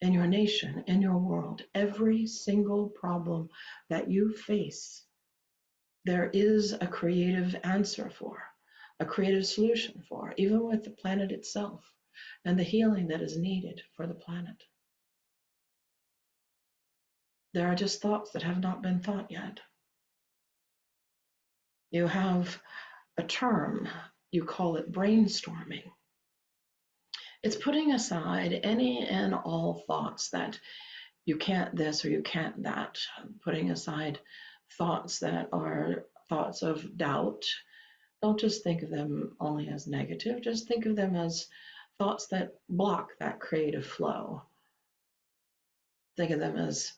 in your nation, in your world, every single problem that you face, there is a creative answer for, a creative solution for, even with the planet itself and the healing that is needed for the planet. There are just thoughts that have not been thought yet. You have a term, you call it brainstorming. It's putting aside any and all thoughts that you can't this or you can't that, putting aside thoughts that are thoughts of doubt. Don't just think of them only as negative, just think of them as thoughts that block that creative flow. Think of them as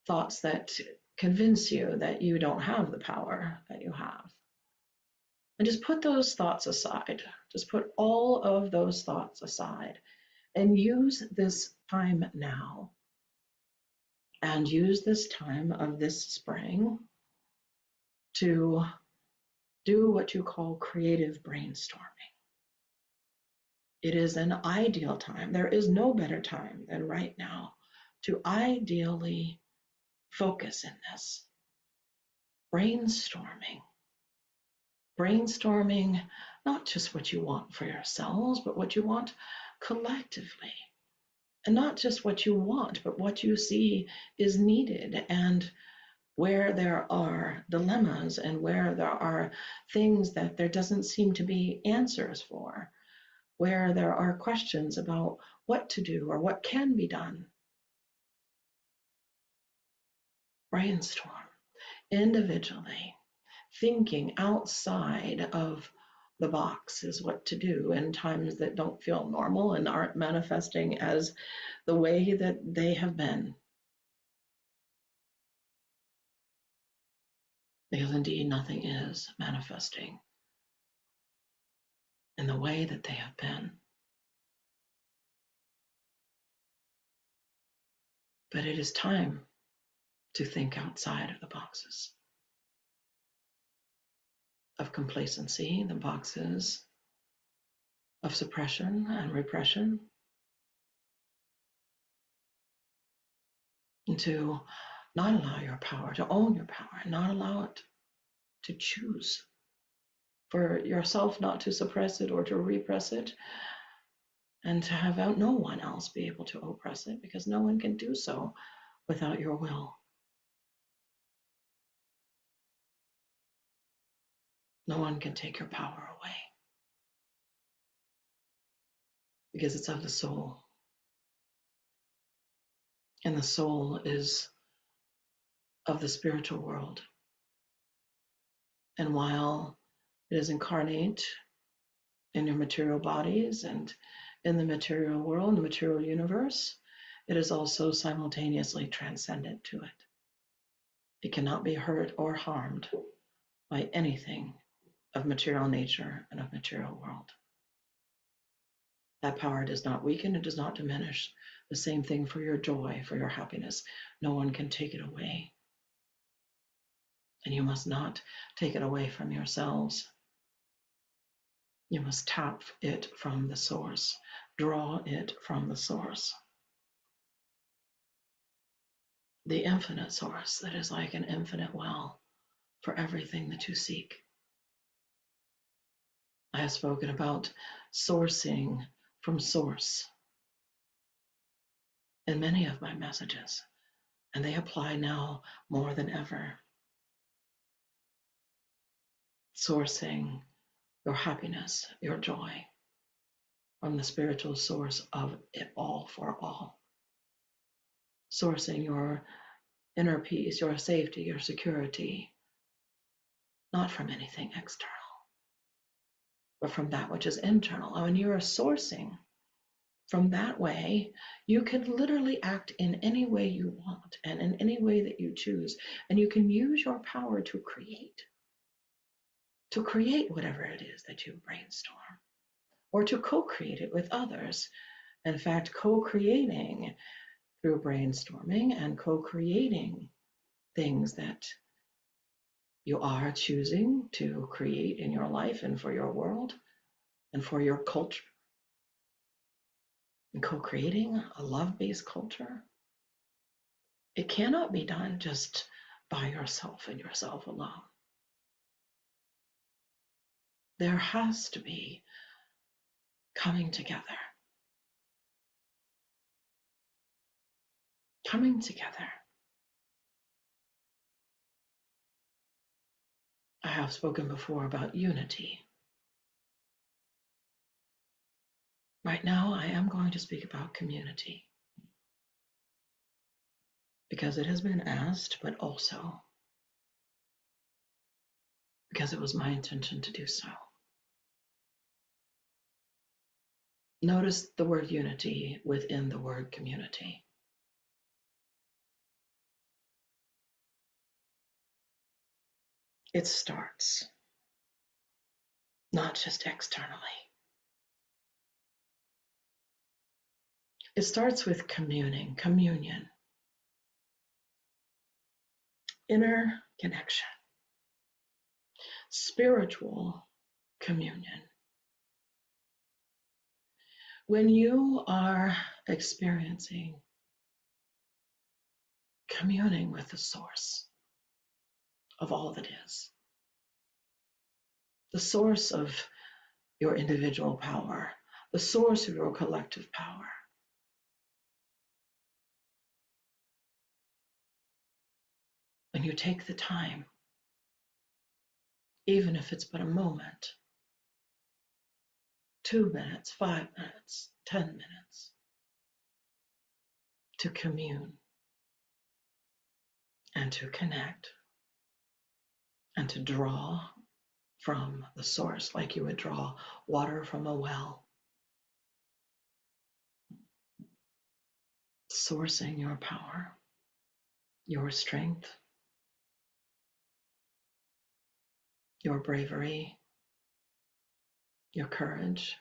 thoughts that convince you that you don't have the power that you have. And just put those thoughts aside. Just put all of those thoughts aside and use this time now. And use this time of this spring to do what you call creative brainstorming. It is an ideal time. There is no better time than right now to ideally focus in this brainstorming. brainstorming not just what you want for yourselves, but what you want collectively. And not just what you want, but what you see is needed, and where there are dilemmas and where there are things that there doesn't seem to be answers for, where there are questions about what to do or what can be done. Brainstorm individually. Thinking outside of the box is what to do in times that don't feel normal and aren't manifesting as the way that they have been. Because indeed, nothing is manifesting in the way that they have been. But it is time to think outside of the boxes of complacency, the boxes of suppression and repression, and to not allow your power, to own your power, and not allow it to choose for yourself, not to suppress it or to repress it, and to have no one else be able to oppress it, because no one can do so without your will. No one can take your power away because it's of the soul. And the soul is of the spiritual world. And while it is incarnate in your material bodies and in the material world, the material universe, it is also simultaneously transcendent to it. It cannot be hurt or harmed by anything of material nature and of material world. That power does not weaken, it does not diminish. The same thing for your joy, for your happiness. No one can take it away. And you must not take it away from yourselves. You must tap it from the source, draw it from the source. The infinite source that is like an infinite well for everything that you seek. I have spoken about sourcing from source in many of my messages, and they apply now more than ever. Sourcing your happiness, your joy from the spiritual source of it all for all. Sourcing your inner peace, your safety, your security, not from anything external, but from that which is internal. And when you are sourcing from that way, you can literally act in any way you want and in any way that you choose. And you can use your power to create whatever it is that you brainstorm, or to co-create it with others. In fact, co-creating through brainstorming and co-creating things that you are choosing to create in your life and for your world and for your culture. And co-creating a love-based culture, it cannot be done just by yourself and yourself alone. There has to be coming together. Coming together. I have spoken before about unity. Right now, I am going to speak about community, because it has been asked, but also because it was my intention to do so. Notice the word unity within the word community. It starts not just externally. It starts with communion, inner connection, spiritual communion. When you are experiencing communing with the source of all that is, the source of your individual power, the source of your collective power. When you take the time, even if it's but a moment, 2 minutes, 5 minutes, 10 minutes, to commune and to connect and to draw from the source like you would draw water from a well, sourcing your power, your strength, your bravery, your courage,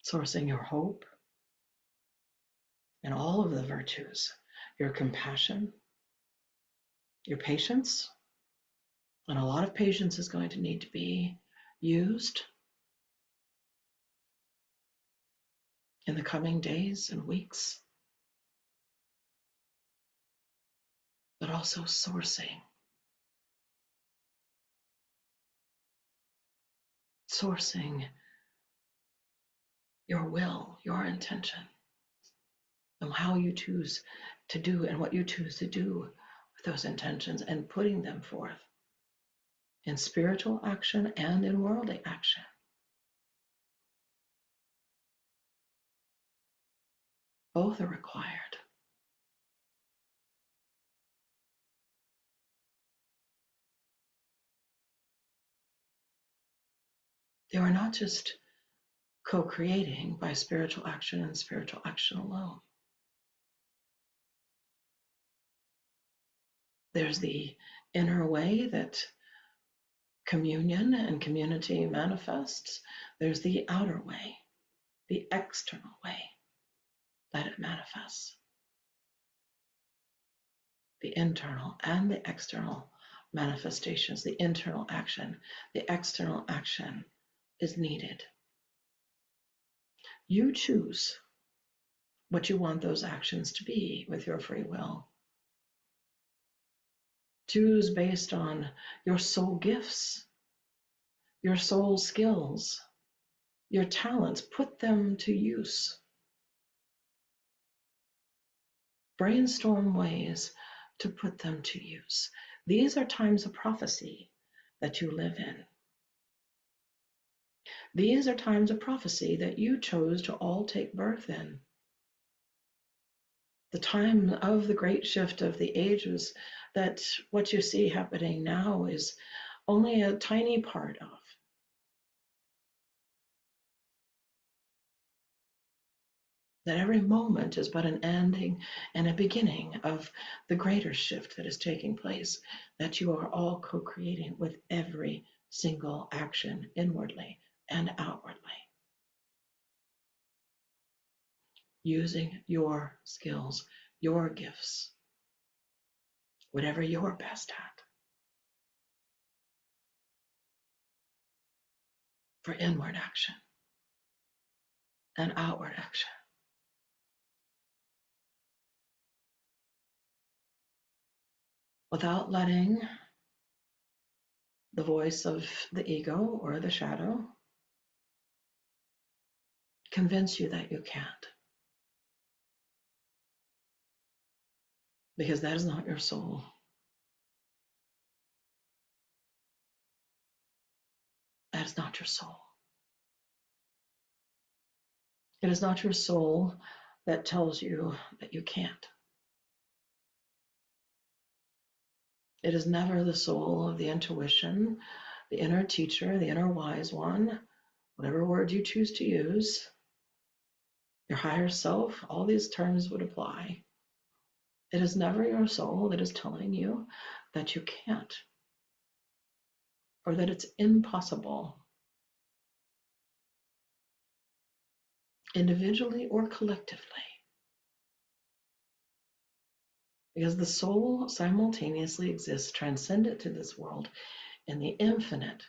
sourcing your hope and all of the virtues, your compassion, your patience. And a lot of patience is going to need to be used in the coming days and weeks, but also sourcing your will, your intention, and how you choose to do and what you choose to do with those intentions, and putting them forth in spiritual action and in worldly action. Both are required. They are not just co-creating by spiritual action and spiritual action alone. There's the inner way that communion and community manifests. There's the outer way, the external way that it manifests. The internal and the external manifestations, the internal action, the external action is needed. You choose what you want those actions to be with your free will. Choose based on your soul gifts, your soul skills, your talents. Put them to use. Brainstorm ways to put them to use. These are times of prophecy that you live in. These are times of prophecy that you chose to all take birth in. The time of the great shift of the ages, that what you see happening now is only a tiny part of. That every moment is but an ending and a beginning of the greater shift that is taking place, that you are all co-creating with every single action, inwardly and outwardly. Using your skills, your gifts, whatever you're best at, for inward action and outward action. Without letting the voice of the ego or the shadow convince you that you can't. Because that is not your soul. That is not your soul. It is not your soul that tells you that you can't. It is never the soul of the intuition, the inner teacher, the inner wise one, whatever word you choose to use, your higher self, all these terms would apply. It is never your soul that is telling you that you can't, or that it's impossible, individually or collectively. Because the soul simultaneously exists transcendent to this world in the infinite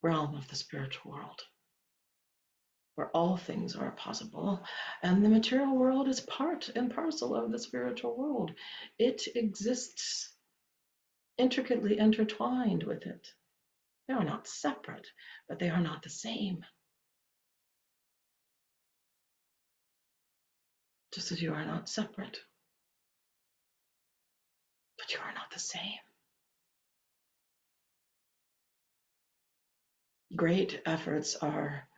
realm of the spiritual world, where all things are possible, and the material world is part and parcel of the spiritual world. It exists intricately intertwined with it. They are not separate, but they are not the same. Just as you are not separate, but you are not the same. Great efforts are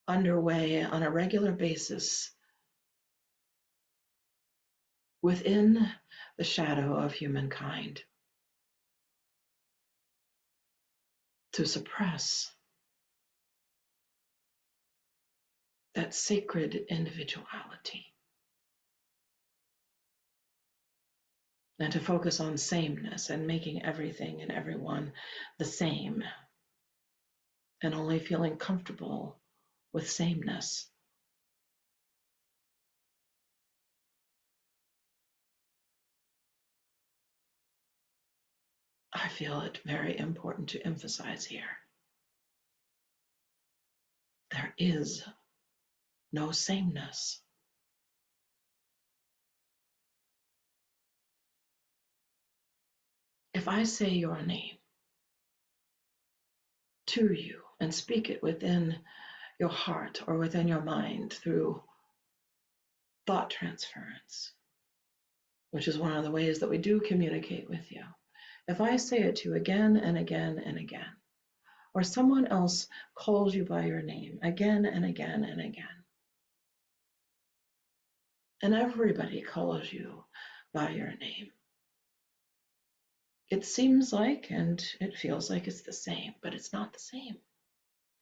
underway on a regular basis within the shadow of humankind to suppress that sacred individuality and to focus on sameness and making everything and everyone the same and only feeling comfortable with sameness. I feel it very important to emphasize here. There is no sameness. If I say your name to you and speak it within your heart or within your mind through thought transference, which is one of the ways that we do communicate with you. If I say it to you again and again and again, or someone else calls you by your name again and again and again, and everybody calls you by your name, it seems like and it feels like it's the same, but it's not the same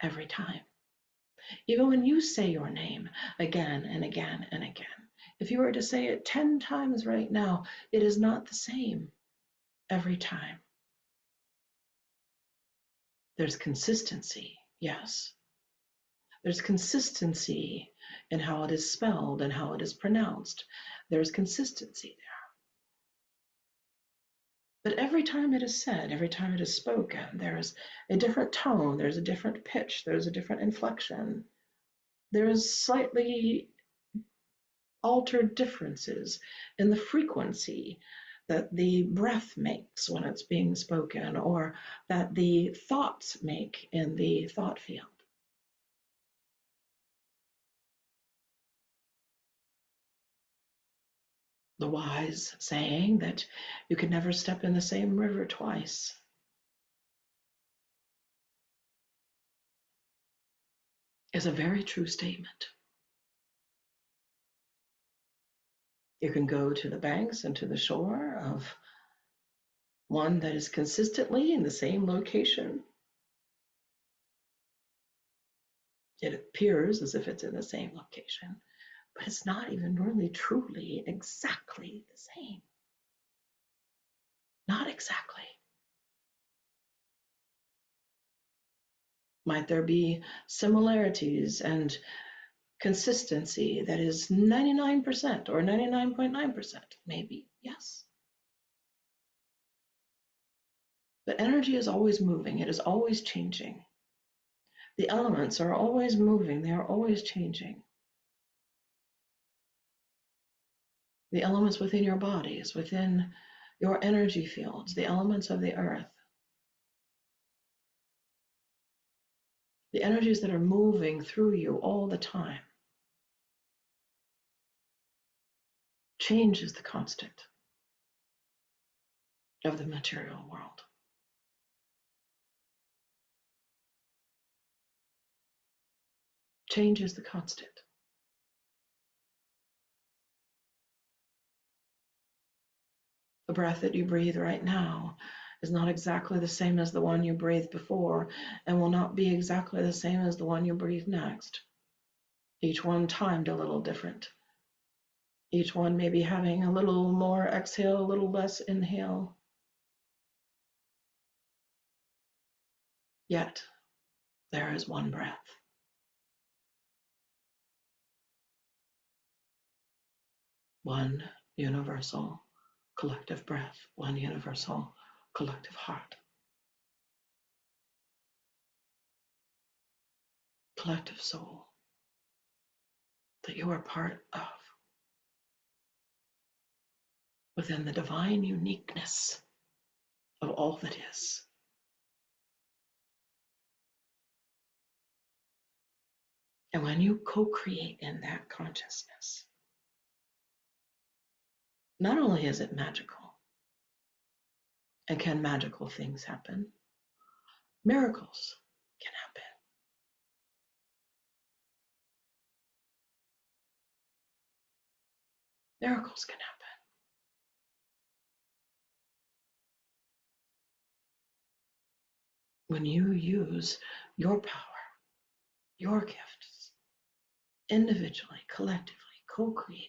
every time. Even when you say your name again and again and again, if you were to say it 10 times right now, it is not the same every time. There's consistency, yes. There's consistency in how it is spelled and how it is pronounced. There's consistency there. But every time it is said, every time it is spoken, there's a different tone, there's a different pitch, there's a different inflection. There is slightly altered differences in the frequency that the breath makes when it's being spoken or that the thoughts make in the thought field. The wise saying that you can never step in the same river twice is a very true statement. You can go to the banks and to the shore of one that is consistently in the same location. It appears as if it's in the same location, but it's not even really truly exactly the same. Not exactly. Might there be similarities and consistency that is 99% or 99.9%? Maybe, yes. But energy is always moving, it is always changing. The elements are always moving, they are always changing. The elements within your bodies, within your energy fields, the elements of the earth, the energies that are moving through you all the time. Change is the constant of the material world. Change is the constant. The breath that you breathe right now is not exactly the same as the one you breathed before and will not be exactly the same as the one you breathe next. Each one timed a little different. Each one may be having a little more exhale, a little less inhale. Yet there is one breath. One universal collective breath, one universal collective heart, collective soul that you are part of within the divine uniqueness of all that is. And when you co-create in that consciousness, not only is it magical, and can magical things happen, miracles can happen. Miracles can happen. When you use your power, your gifts, individually, collectively, co-creating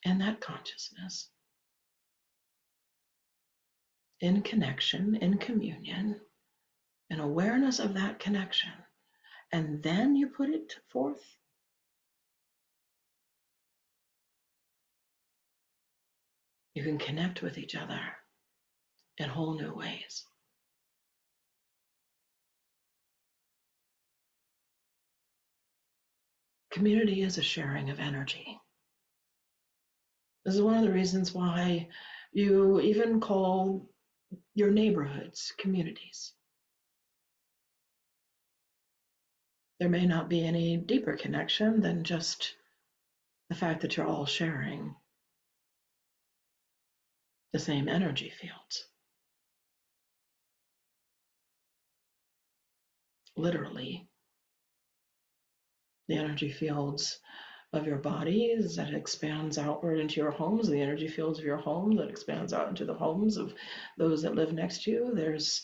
in that consciousness, in connection, in communion, in awareness of that connection, and then you put it forth, you can connect with each other in whole new ways. Community is a sharing of energy. This is one of the reasons why you even call your neighborhoods communities. There may not be any deeper connection than just the fact that you're all sharing the same energy fields. Literally, the energy fields of your bodies that expands outward into your homes, the energy fields of your home that expands out into the homes of those that live next to you. There's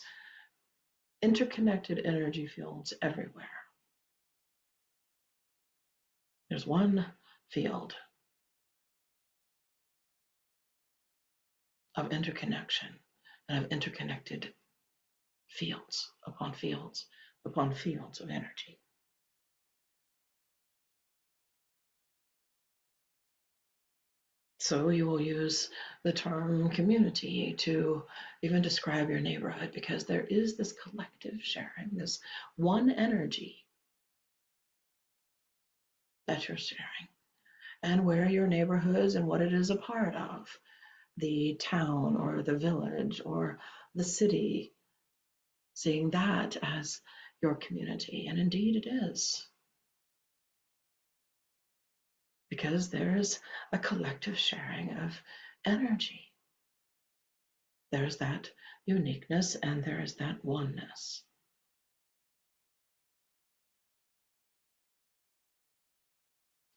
interconnected energy fields everywhere. There's one field of interconnection and of interconnected fields upon fields upon fields of energy. So you will use the term community to even describe your neighborhood, because there is this collective sharing, this one energy that you're sharing, and where your neighborhoods and what it is a part of, the town or the village or the city, seeing that as your community. And indeed it is, because there's a collective sharing of energy. There's that uniqueness and there is that oneness.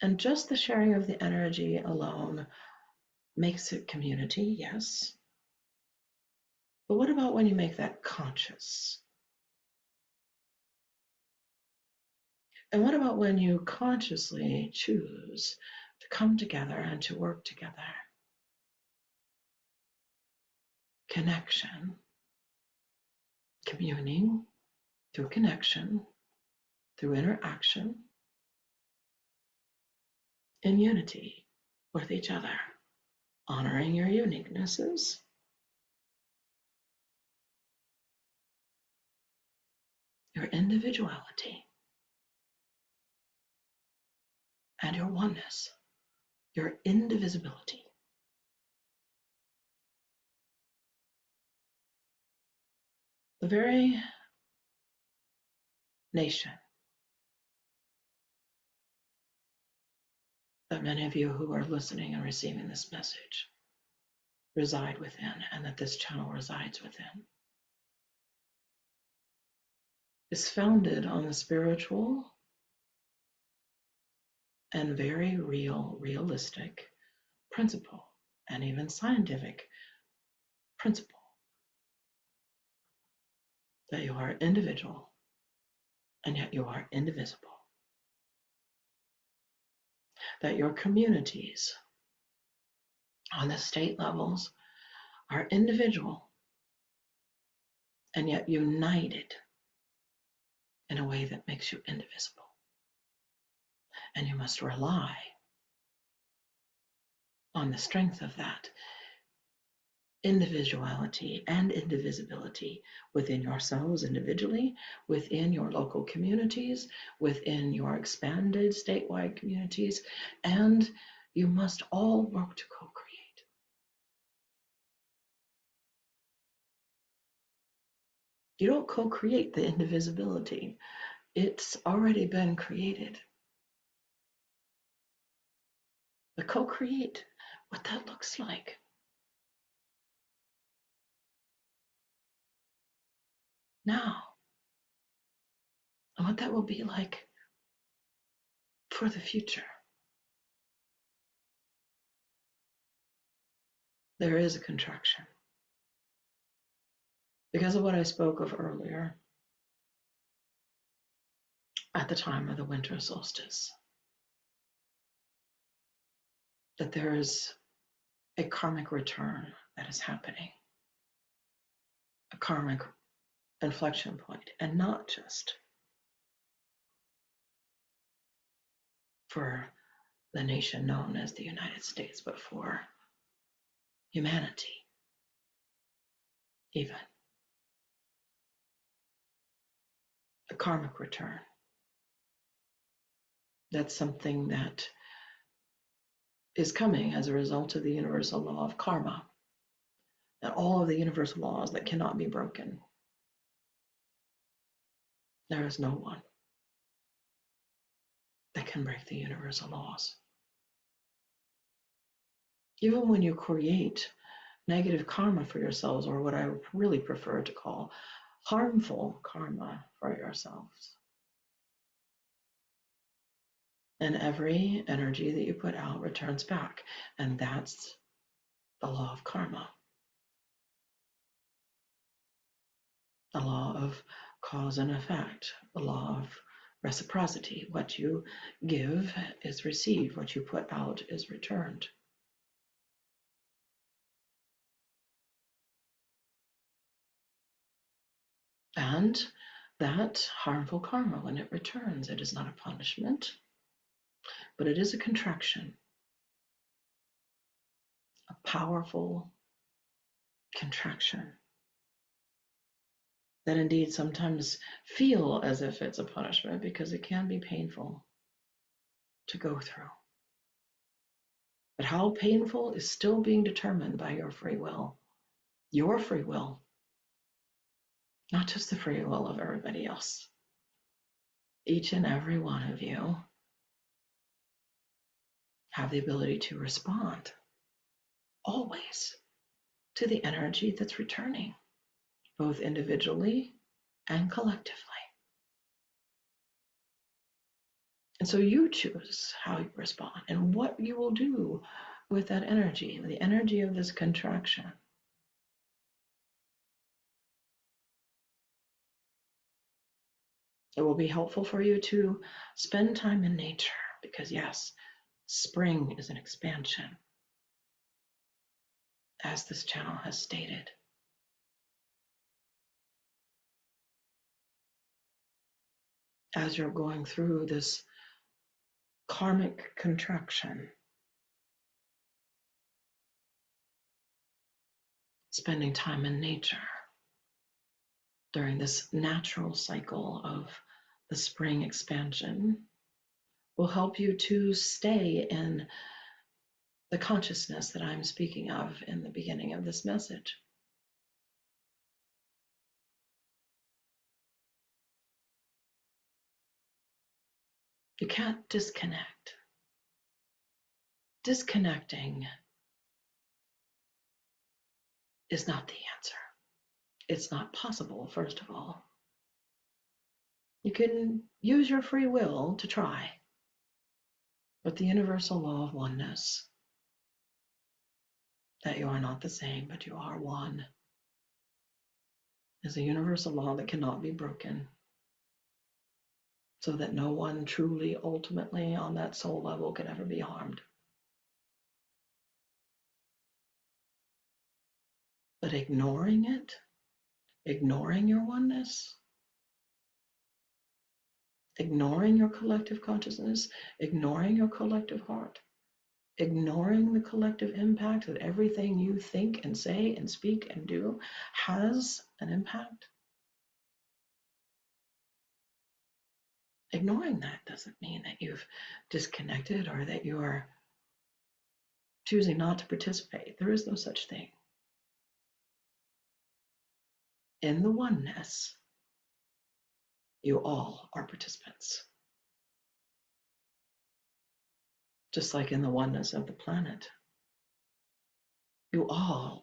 And just the sharing of the energy alone makes it community, yes. But what about when you make that conscious? And what about when you consciously choose to come together and to work together? Connection, communing through connection, through interaction, in unity with each other, honoring your uniquenesses, your individuality, and your oneness, your indivisibility. The very nation that many of you who are listening and receiving this message reside within, and that this channel resides within, is founded on the spiritual and very real, realistic principle, and even scientific principle, that you are individual and yet you are indivisible. That your communities on the state levels are individual and yet united in a way that makes you indivisible. And you must rely on the strength of that individuality and indivisibility within yourselves individually, within your local communities, within your expanded statewide communities, and you must all work to co-create. You don't co-create the indivisibility. It's already been created. But co-create what that looks like now and what that will be like for the future. There is a contraction because of what I spoke of earlier at the time of the winter solstice, that there is a karmic return that is happening, a karmic inflection point, and not just for the nation known as the United States, but for humanity, even a karmic return. That's something that is coming as a result of the universal law of karma and all of the universal laws that cannot be broken. There is no one that can break the universal laws. Even when you create negative karma for yourselves, or what I really prefer to call harmful karma for yourselves, and every energy that you put out returns back. And that's the law of karma, the law of cause and effect, the law of reciprocity. What you give is received, what you put out is returned. And that harmful karma, when it returns, it is not a punishment, but it is a contraction, a powerful contraction that indeed sometimes feel as if it's a punishment because it can be painful to go through. But how painful is still being determined by your free will. Your free will, not just the free will of everybody else. Each and every one of you have the ability to respond always to the energy that's returning, both individually and collectively. And so you choose how you respond and what you will do with that energy, the energy of this contraction. It will be helpful for you to spend time in nature because, yes, spring is an expansion, as this channel has stated. As you're going through this karmic contraction, spending time in nature during this natural cycle of the spring expansion will help you to stay in the consciousness that I'm speaking of in the beginning of this message. You can't disconnect. Disconnecting is not the answer. It's not possible, first of all. You can use your free will to try, but the universal law of oneness, that you are not the same, but you are one, is a universal law that cannot be broken, so that no one truly, ultimately, on that soul level can ever be harmed. But ignoring it, ignoring your oneness, ignoring your collective consciousness, ignoring your collective heart, ignoring the collective impact that everything you think and say and speak and do has an impact. Ignoring that doesn't mean that you've disconnected or that you are choosing not to participate. There is no such thing. in the oneness, you all are participants. Just like in the oneness of the planet, you are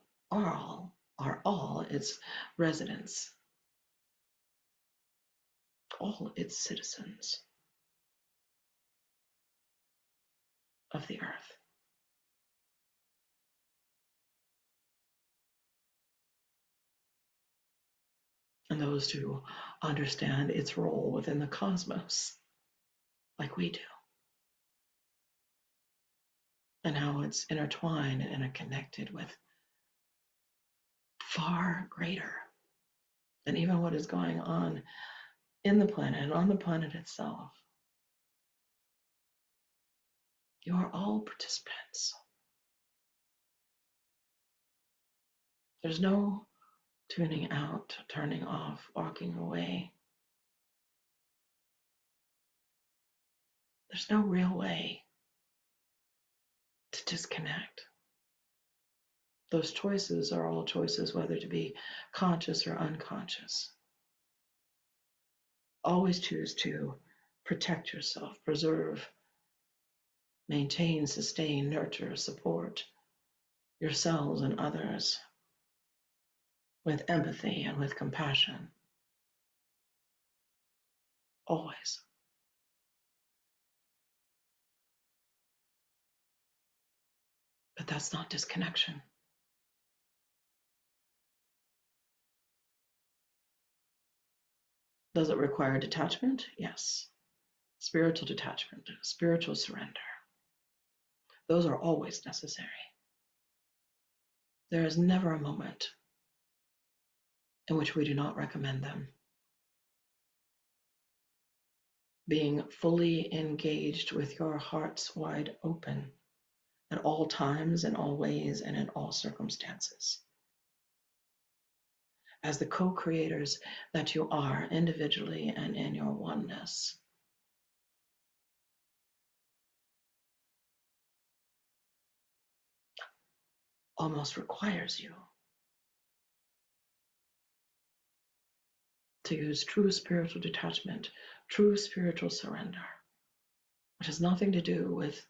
all its residents, all its citizens of the earth. And those who understand its role within the cosmos, like we do, and how it's intertwined and interconnected with far greater than even what is going on in the planet and on the planet itself. You are all participants. There's no tuning out, turning off, walking away. There's no real way to disconnect. Those choices are all choices, whether to be conscious or unconscious. Always choose to protect yourself, preserve, maintain, sustain, nurture, support yourselves and others with empathy and with compassion. Always. But that's not disconnection. Does it require detachment? Yes. Spiritual detachment, spiritual surrender. Those are always necessary. There is never a moment in which we do not recommend them. Being fully engaged with your hearts wide open at all times, in all ways, and in all circumstances. As the co-creators that you are individually and in your oneness. Almost requires you to use true spiritual detachment, true spiritual surrender, which has nothing to do with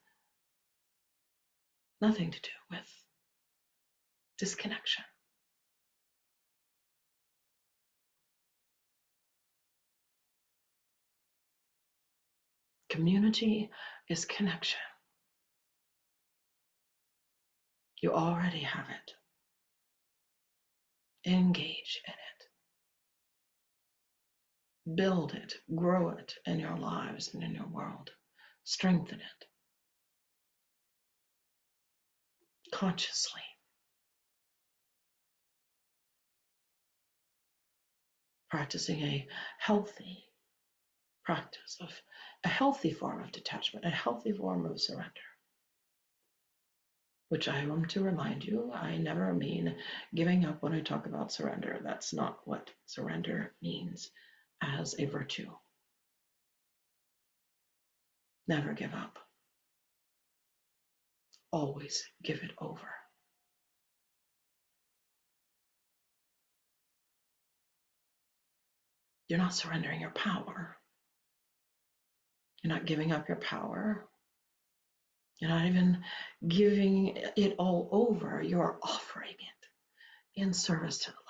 disconnection. Community is connection. You already have it. Engage in it. Build it, grow it in your lives and in your world. Strengthen it consciously. Practicing a healthy practice of a healthy form of detachment, a healthy form of surrender. Which I want to remind you, I never mean giving up when I talk about surrender. That's not what surrender means as a virtue. Never give up. Always give it over. You're not surrendering your power. You're not giving up your power. You're not even giving it all over. You're offering it in service to the light.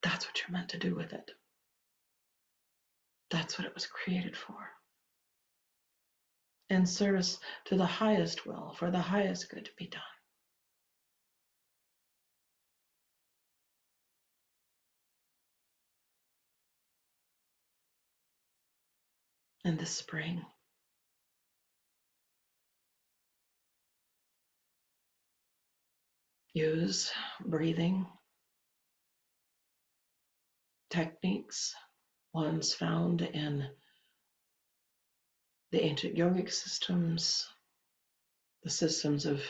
That's what you're meant to do with it. That's what it was created for. In service to the highest will, for the highest good to be done. In this spring, use breathing techniques, ones found in the ancient yogic systems, the systems of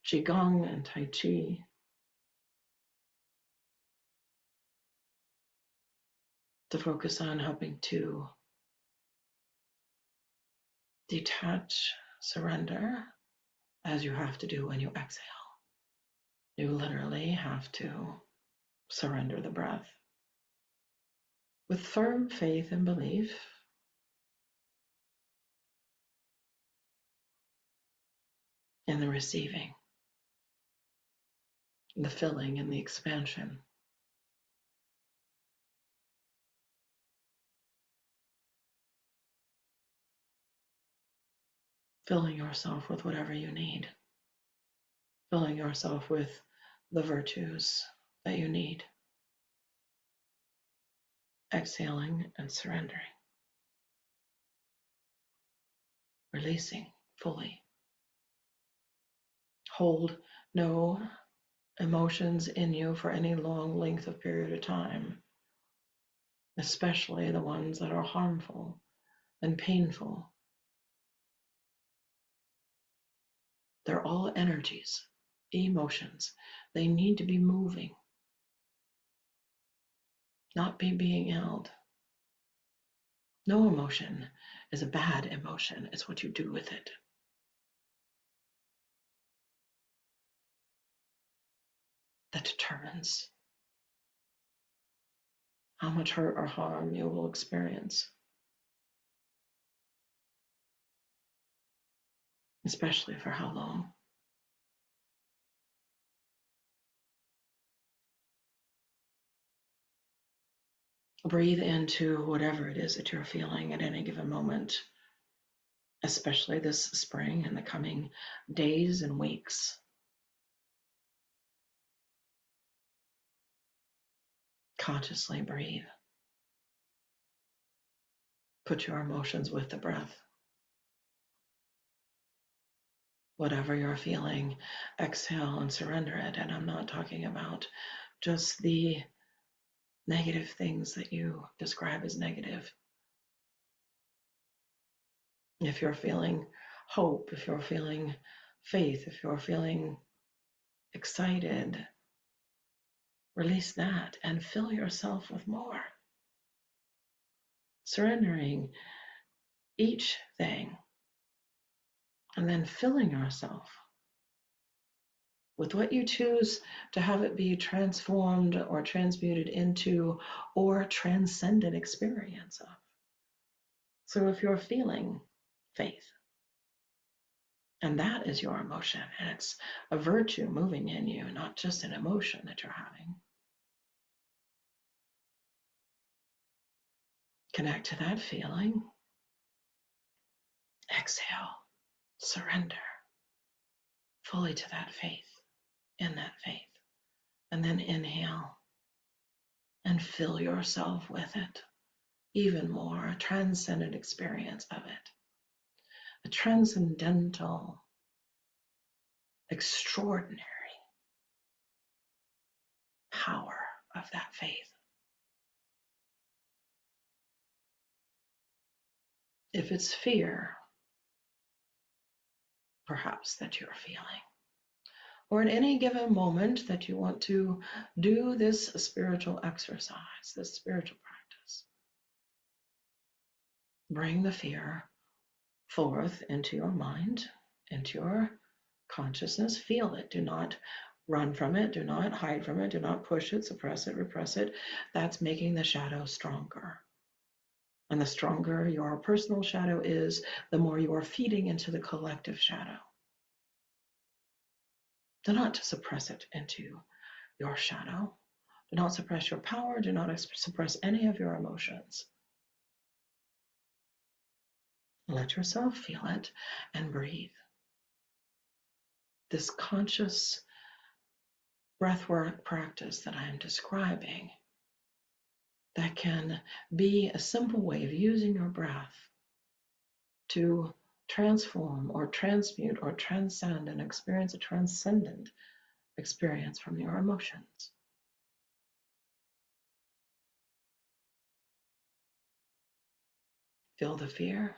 Qigong and Tai Chi, to focus on helping to detach, surrender, as you have to do when you exhale. You literally have to surrender the breath with firm faith and belief in the receiving, the filling, and the expansion. Filling yourself with whatever you need, filling yourself with the virtues that you need, exhaling and surrendering, releasing fully. Hold no emotions in you for any long length of period of time, especially the ones that are harmful and painful. They're all energies, emotions. They need to be moving, not be being held. No emotion is a bad emotion. It's what you do with it. That determines how much hurt or harm you will experience, especially for how long. Breathe into whatever it is that you're feeling at any given moment, especially this spring and the coming days and weeks. Consciously breathe. Put your emotions with the breath. Whatever you're feeling, exhale and surrender it. And I'm not talking about just the negative things that you describe as negative. If you're feeling hope, if you're feeling faith, if you're feeling excited, release that and fill yourself with more. Surrendering each thing and then filling yourself with what you choose to have it be transformed or transmuted into or transcendent experience of. So if you're feeling faith, and that is your emotion, and it's a virtue moving in you, not just an emotion that you're having, connect to that feeling, exhale, surrender fully to that faith, in that faith, and then inhale and fill yourself with it even more, a transcendent experience of it, a transcendental, extraordinary power of that faith. If it's fear, perhaps, that you're feeling, or at any given moment that you want to do this spiritual exercise, this spiritual practice, bring the fear forth into your mind, into your consciousness. Feel it. Do not run from it. Do not hide from it. Do not push it, suppress it, repress it. That's making the shadow stronger. And the stronger your personal shadow is, the more you are feeding into the collective shadow. Do not suppress it into your shadow. Do not suppress your power. Do not suppress any of your emotions. Let yourself feel it and breathe. This conscious breathwork practice that I am describing, that can be a simple way of using your breath to transform or transmute or transcend and experience a transcendent experience from your emotions. Feel the fear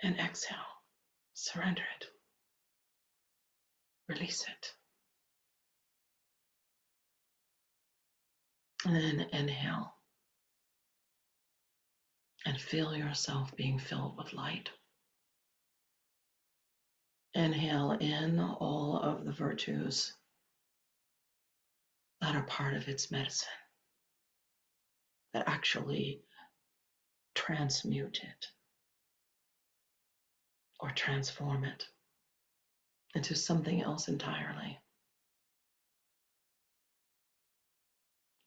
and exhale. Surrender it. Release it. And then inhale and feel yourself being filled with light. Inhale in all of the virtues that are part of its medicine, that actually transmute it or transform it into something else entirely.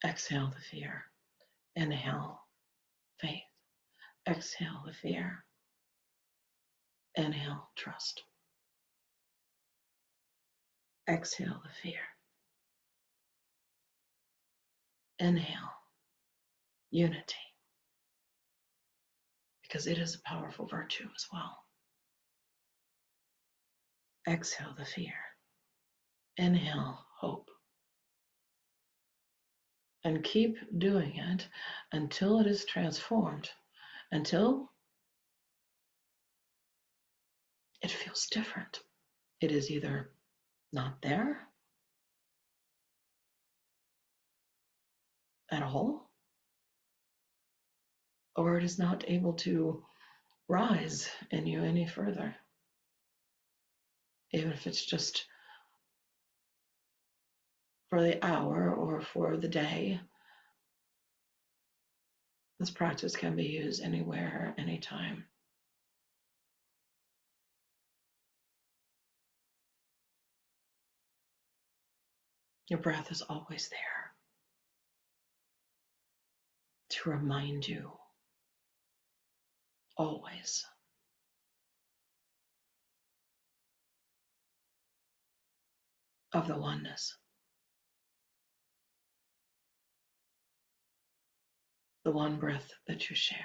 Exhale the fear. Inhale faith. Exhale the fear. Inhale trust. Exhale the fear. Inhale unity, because it is a powerful virtue as well. Exhale the fear. Inhale hope. And keep doing it until it is transformed, until it feels different. It is either not there at all, or it is not able to rise in you any further. Even if it's just for the hour or for the day, this practice can be used anywhere, anytime. Your breath is always there to remind you, always, of the oneness, the one breath that you share,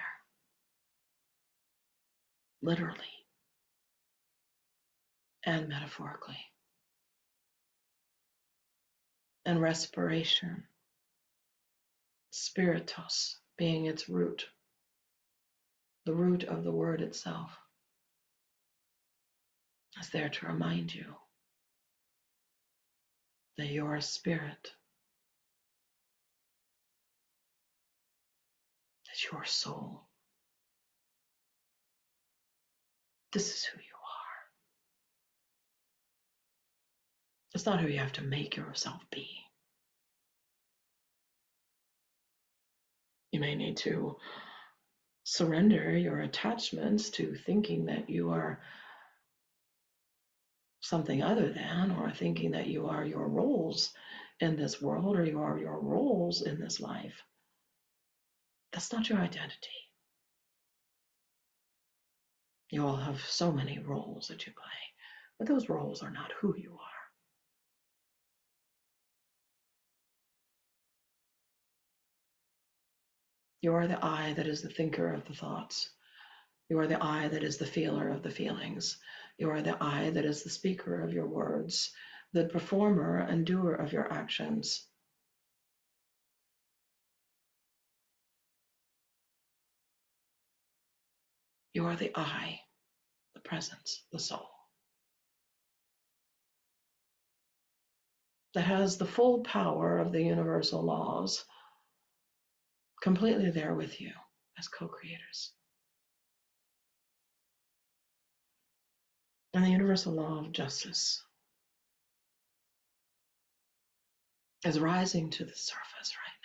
literally and metaphorically. And respiration, spiritus being its root, the root of the word itself, is there to remind you that your spirit, that your soul, this is who you are. It's not who you have to make yourself be. You may need to surrender your attachments to thinking that you are something other than, or thinking that you are your roles in this world, or you are your roles in this life. That's not your identity. You all have so many roles that you play, but those roles are not who you are. You are the I that is the thinker of the thoughts. You are the I that is the feeler of the feelings. You are the I that is the speaker of your words, the performer and doer of your actions. You are the I, the presence, the soul, that has the full power of the universal laws completely there with you as co-creators. And the universal law of justice is rising to the surface right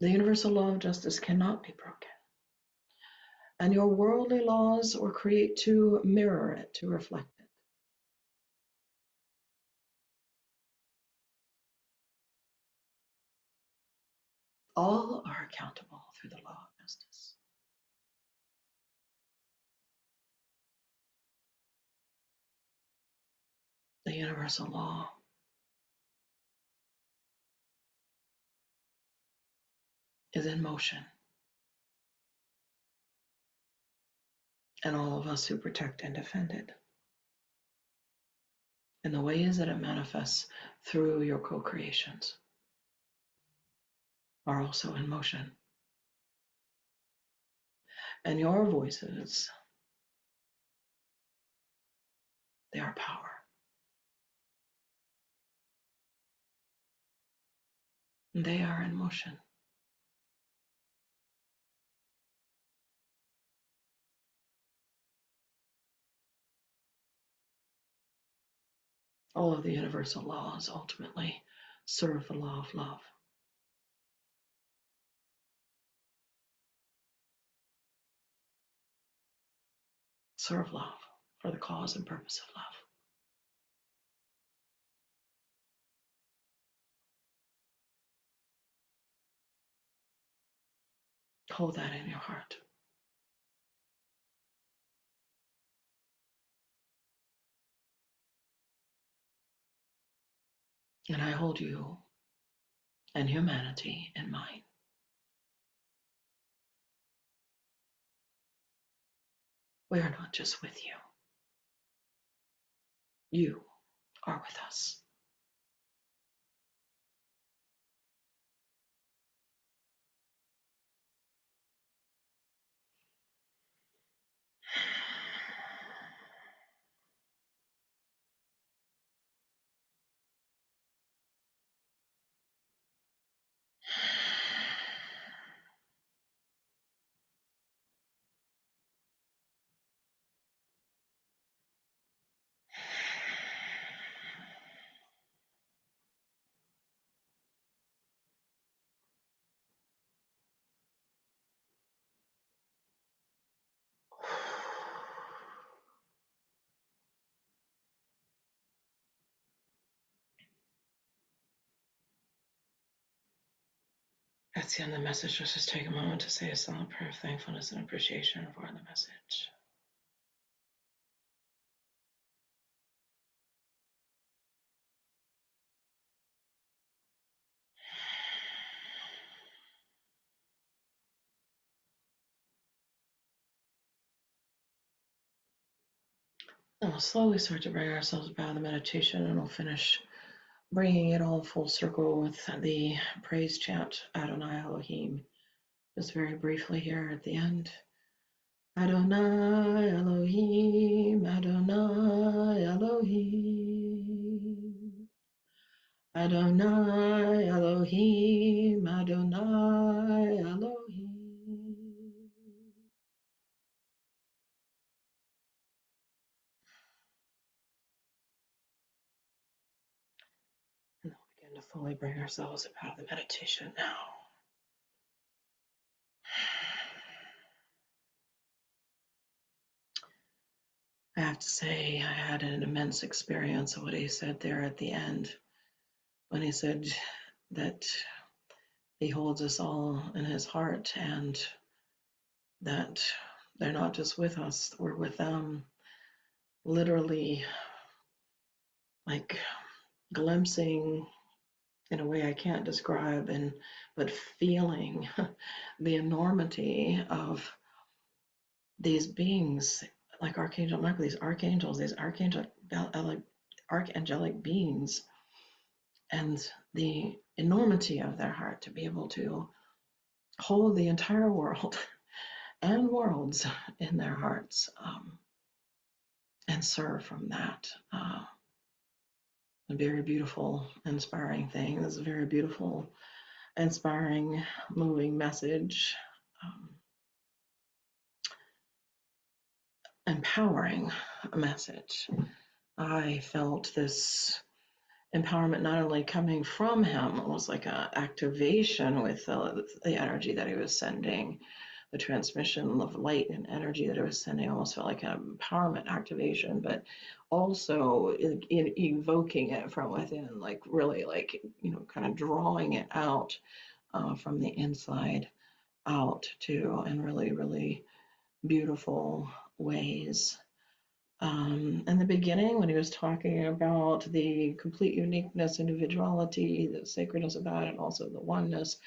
now. The universal law of justice cannot be broken. And your worldly laws were created to mirror it, to reflect it. All are accountable through the law of justice. The universal law is in motion. And all of us who protect and defend it, in the ways that it manifests through your co-creations, are also in motion. And your voices, they are power. And they are in motion. All of the universal laws ultimately serve the law of love. Serve love for the cause and purpose of love. Hold that in your heart. And I hold you and humanity in mind. We are not just with you. You are with us. That's the end of the message. Let's just take a moment to say a silent prayer of thankfulness and appreciation for the message. And we'll slowly start to bring ourselves back to the meditation, and we'll finish bringing it all full circle with the praise chant, Adonai Elohim, just very briefly here at the end. Adonai Elohim, Adonai Elohim. Adonai Elohim, Adonai Elohim. And then we'll begin to fully bring ourselves up out of the meditation now. I have to say, I had an immense experience of what he said there at the end, when he said that he holds us all in his heart and that they're not just with us, we're with them. Literally, like glimpsing in a way I can't describe, but feeling the enormity of these beings, like Archangel Michael, these archangels, these archangelic beings, and the enormity of their heart to be able to hold the entire world and worlds in their hearts, and serve from that. A very beautiful, inspiring thing. This is a very beautiful, inspiring, moving message. Empowering message. I felt this empowerment not only coming from him, it was like an activation with the energy that he was sending, the transmission of light and energy that he was sending. Almost felt like an empowerment activation, but also in evoking it from within, like really, like, kind of drawing it out from the inside out too, in really, really beautiful ways. In the beginning, when he was talking about the complete uniqueness, individuality, the sacredness about it, and also the oneness,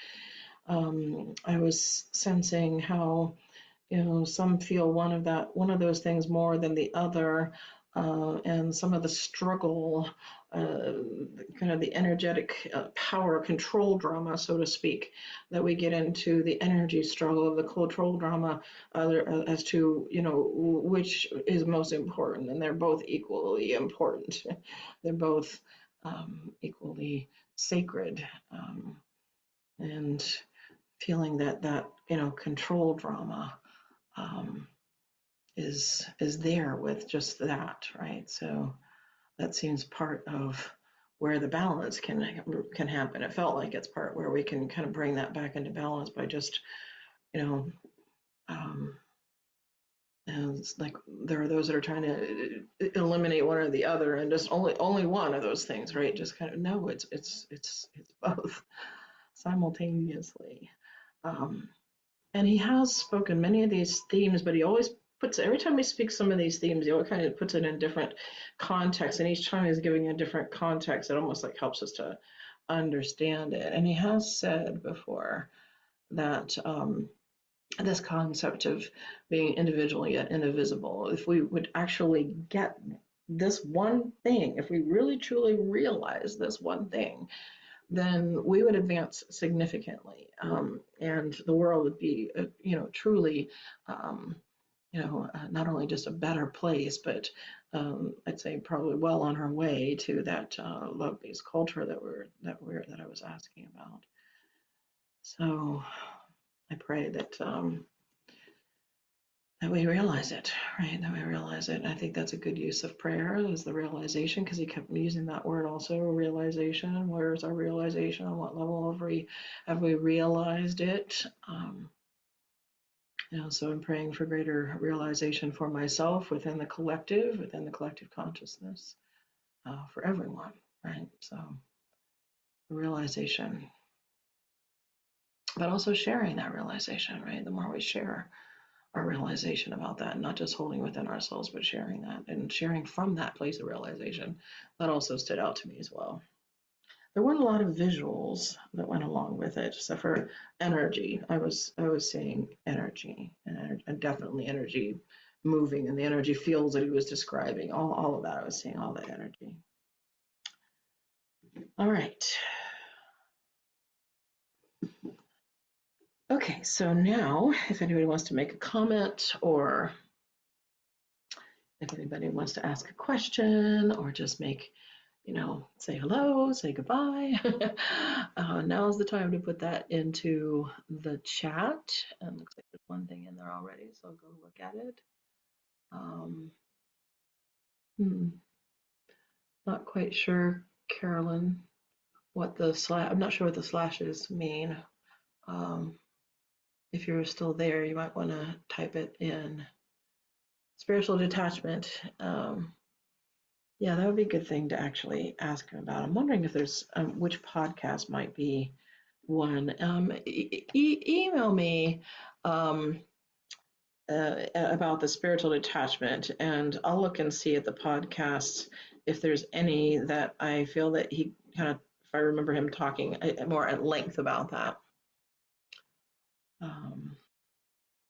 I was sensing how, some feel one of those things more than the other, and some of the struggle, kind of the energetic power control drama, so to speak, that we get into, the energy struggle of the control drama, as to which is most important, and they're both equally important. They're both equally sacred, and feeling that control drama is there with just that, right? So that seems part of where the balance can happen. It felt like it's part where we can kind of bring that back into balance by just, you know, um, and it's like there are those that are trying to eliminate one or the other, and just only one of those things, right? Just kind of no, it's both simultaneously. Um, and he has spoken many of these themes, but he always puts every time he speaks some of these themes, he always kind of puts it in different context, and each time he's giving a different context. It almost like helps us to understand it. And he has said before that this concept of being individual yet indivisible, if we would actually get this one thing, if we really truly realize this one thing, then we would advance significantly, and the world would be, truly, not only just a better place, but I'd say probably well on our way to that love-based culture that I was asking about. So I pray that we realize it, right? That we realize it. And I think that's a good use of prayer, is the realization, because he kept using that word also, realization. Where is our realization? On what level have we realized it? So I'm praying for greater realization for myself within the collective consciousness, for everyone, right? So realization, but also sharing that realization, right? The more we share our realization about that, not just holding within ourselves, but sharing that and sharing from that place of realization. That also stood out to me as well. There weren't a lot of visuals that went along with it, except for energy. I was seeing energy, and definitely energy moving, and the energy fields that he was describing. All of that, I was seeing all that energy. All right. Okay, so now if anybody wants to make a comment, or if anybody wants to ask a question, or just make, say hello, say goodbye, now's the time to put that into the chat. And looks like there's one thing in there already, so I'll go look at it. Not quite sure, Carolyn, I'm not sure what the slashes mean. If you're still there, you might want to type it in. Spiritual detachment. Yeah, that would be a good thing to actually ask him about. I'm wondering if there's which podcast might be one. Email me about the spiritual detachment, and I'll look and see at the podcasts if there's any that I feel that he kind of, if I remember him talking more at length about that.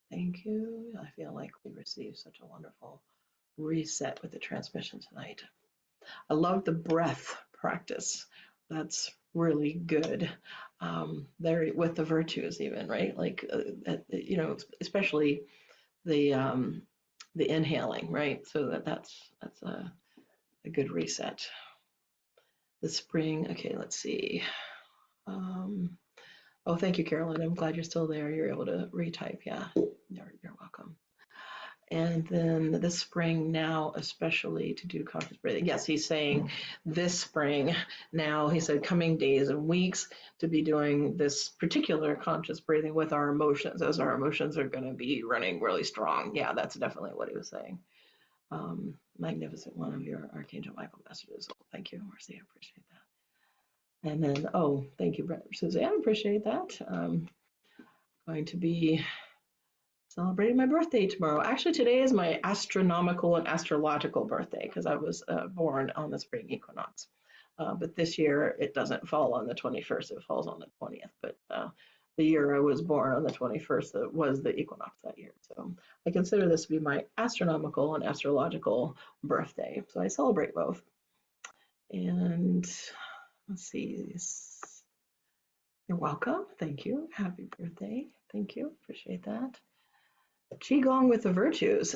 Thank you. I feel like we received such a wonderful reset with the transmission tonight. I love the breath practice. That's really good. There with the virtues, even, right? Like, especially the inhaling, right? So that's a good reset. The spring. Okay, let's see. Oh, thank you, Carolyn. I'm glad you're still there. You're able to retype. Yeah, you're welcome. And then this spring now, especially to do conscious breathing. Yes, he's saying this spring now, he said coming days and weeks to be doing this particular conscious breathing with our emotions, as our emotions are going to be running really strong. Yeah, that's definitely what he was saying. Magnificent one of your Archangel Michael messages. Oh, thank you, Marcy. I appreciate that. And then, thank you, Suzanne. I appreciate that. Going to be celebrating my birthday tomorrow. Actually, today is my astronomical and astrological birthday, because I was born on the spring equinox. But this year it doesn't fall on the 21st, it falls on the 20th. But the year I was born on the 21st was the equinox that year. So I consider this to be my astronomical and astrological birthday. So I celebrate both. And let's see. You're welcome. Thank you. Happy birthday. Thank you. Appreciate that. Qigong with the virtues.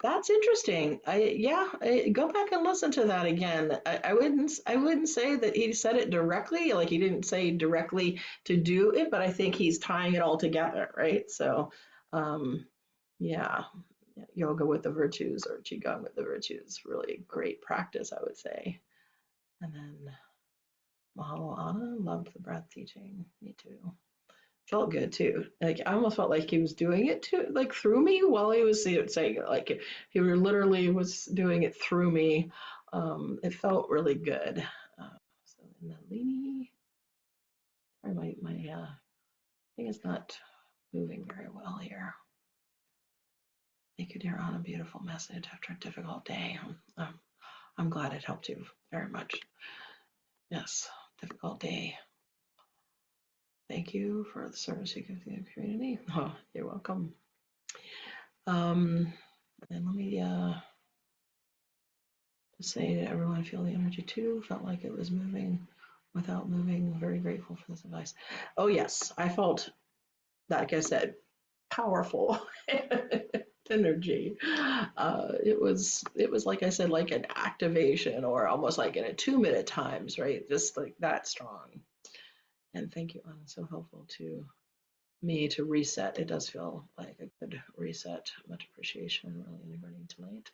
That's interesting. Go back and listen to that again. I wouldn't say that he said it directly, like he didn't say directly to do it, but I think he's tying it all together, right? So, yeah, yoga with the virtues or qigong with the virtues. Really great practice, I would say. And then mahalo Anna, loved the breath teaching. Me too. Felt good too. Like I almost felt like he was doing it to like through me while he was saying it. Like he literally was doing it through me. It felt really good. So then Nalini, or my thing is not moving very well here. Thank you, dear Anna. Beautiful message after a difficult day. I'm glad it helped you very much. Yes, difficult day. Thank you for the service you give to the community. Oh, you're welcome. And let me just say to everyone, feel the energy too. Felt like it was moving without moving. Very grateful for this advice. Oh yes, I felt, like I said, powerful energy. It was like I said, like an activation or almost like in a 2-minute times, right? Just like that strong. And thank you, Anna. So helpful to me to reset. It does feel like a good reset. Much appreciation. Really integrating tonight.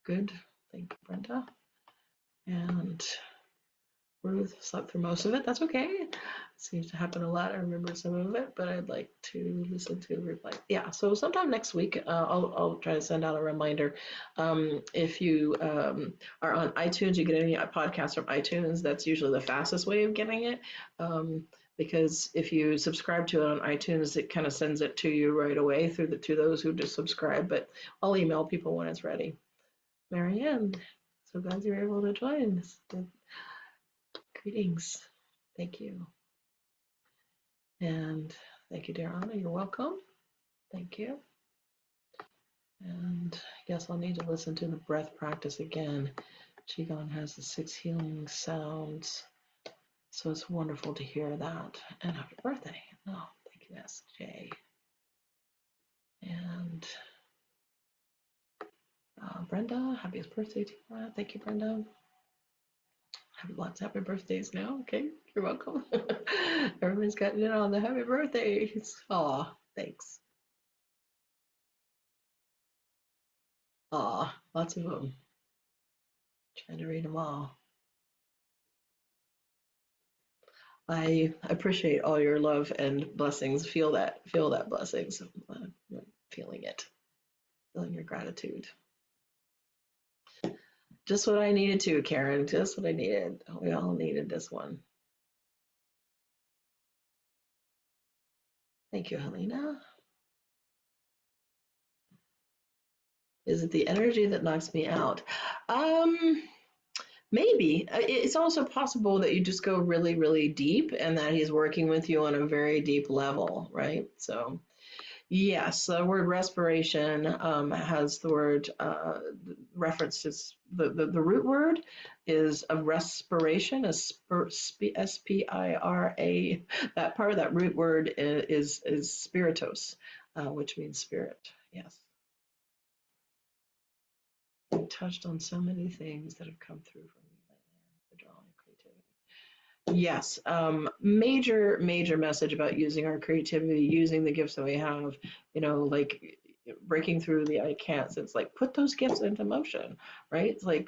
Good. Thank you, Brenda. And Ruth slept through most of it. That's okay. It seems to happen a lot. I remember some of it, but I'd like to listen to the replay. Yeah, so sometime next week, I'll try to send out a reminder. If you are on iTunes, you get any podcasts from iTunes. That's usually the fastest way of getting it. Because if you subscribe to it on iTunes, it kind of sends it to you right away to those who just subscribe. But I'll email people when it's ready. Marianne, so glad you were able to join. Greetings. Thank you. And thank you, dear Anna. You're welcome. Thank you. And I guess I'll need to listen to the breath practice again. Qigong has the 6 healing sounds. So it's wonderful to hear that. And happy birthday. Oh, thank you, SJ. And Brenda, happiest birthday to you. Thank you, Brenda. Have lots of happy birthdays now. Okay, you're welcome. Everyone's gotten in on the happy birthdays. Aw, thanks. Aw, lots of them. Trying to read them all. I appreciate all your love and blessings. Feel that blessings. Feeling it. Feeling your gratitude. Just what I needed to, Karen. Just what I needed. We all needed this one. Thank you, Helena. Is it the energy that knocks me out? Maybe. It's also possible that you just go really, really deep and that he's working with you on a very deep level, right? So, yes, the word respiration has the word references. The root word is of respiration, S-P-I-R-A. That part of that root word is spiritus, which means spirit. Yes. You touched on so many things that have come through for me lately. The drawing, creativity. Yes, major message about using our creativity, using the gifts that we have. Like breaking through the I can'ts. It's like put those gifts into motion, right? It's like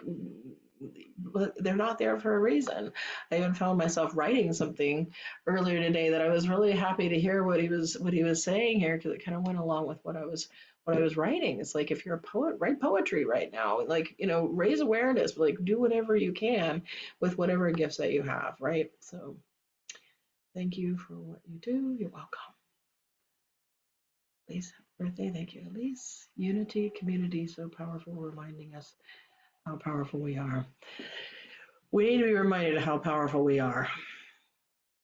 they're not there for a reason. I even found myself writing something earlier today that I was really happy to hear what he was saying here because it kind of went along with what I was writing. It's like if you're a poet, write poetry right now. Like raise awareness. Like do whatever you can with whatever gifts that you have, right? So thank you for what you do. You're welcome. Elise, happy birthday. Thank you, Elise. Unity, community, so powerful, reminding us how powerful we are. We need to be reminded of how powerful we are.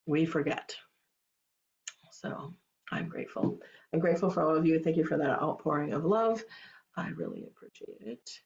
We forget. So I'm grateful. I'm grateful for all of you. Thank you for that outpouring of love. I really appreciate it.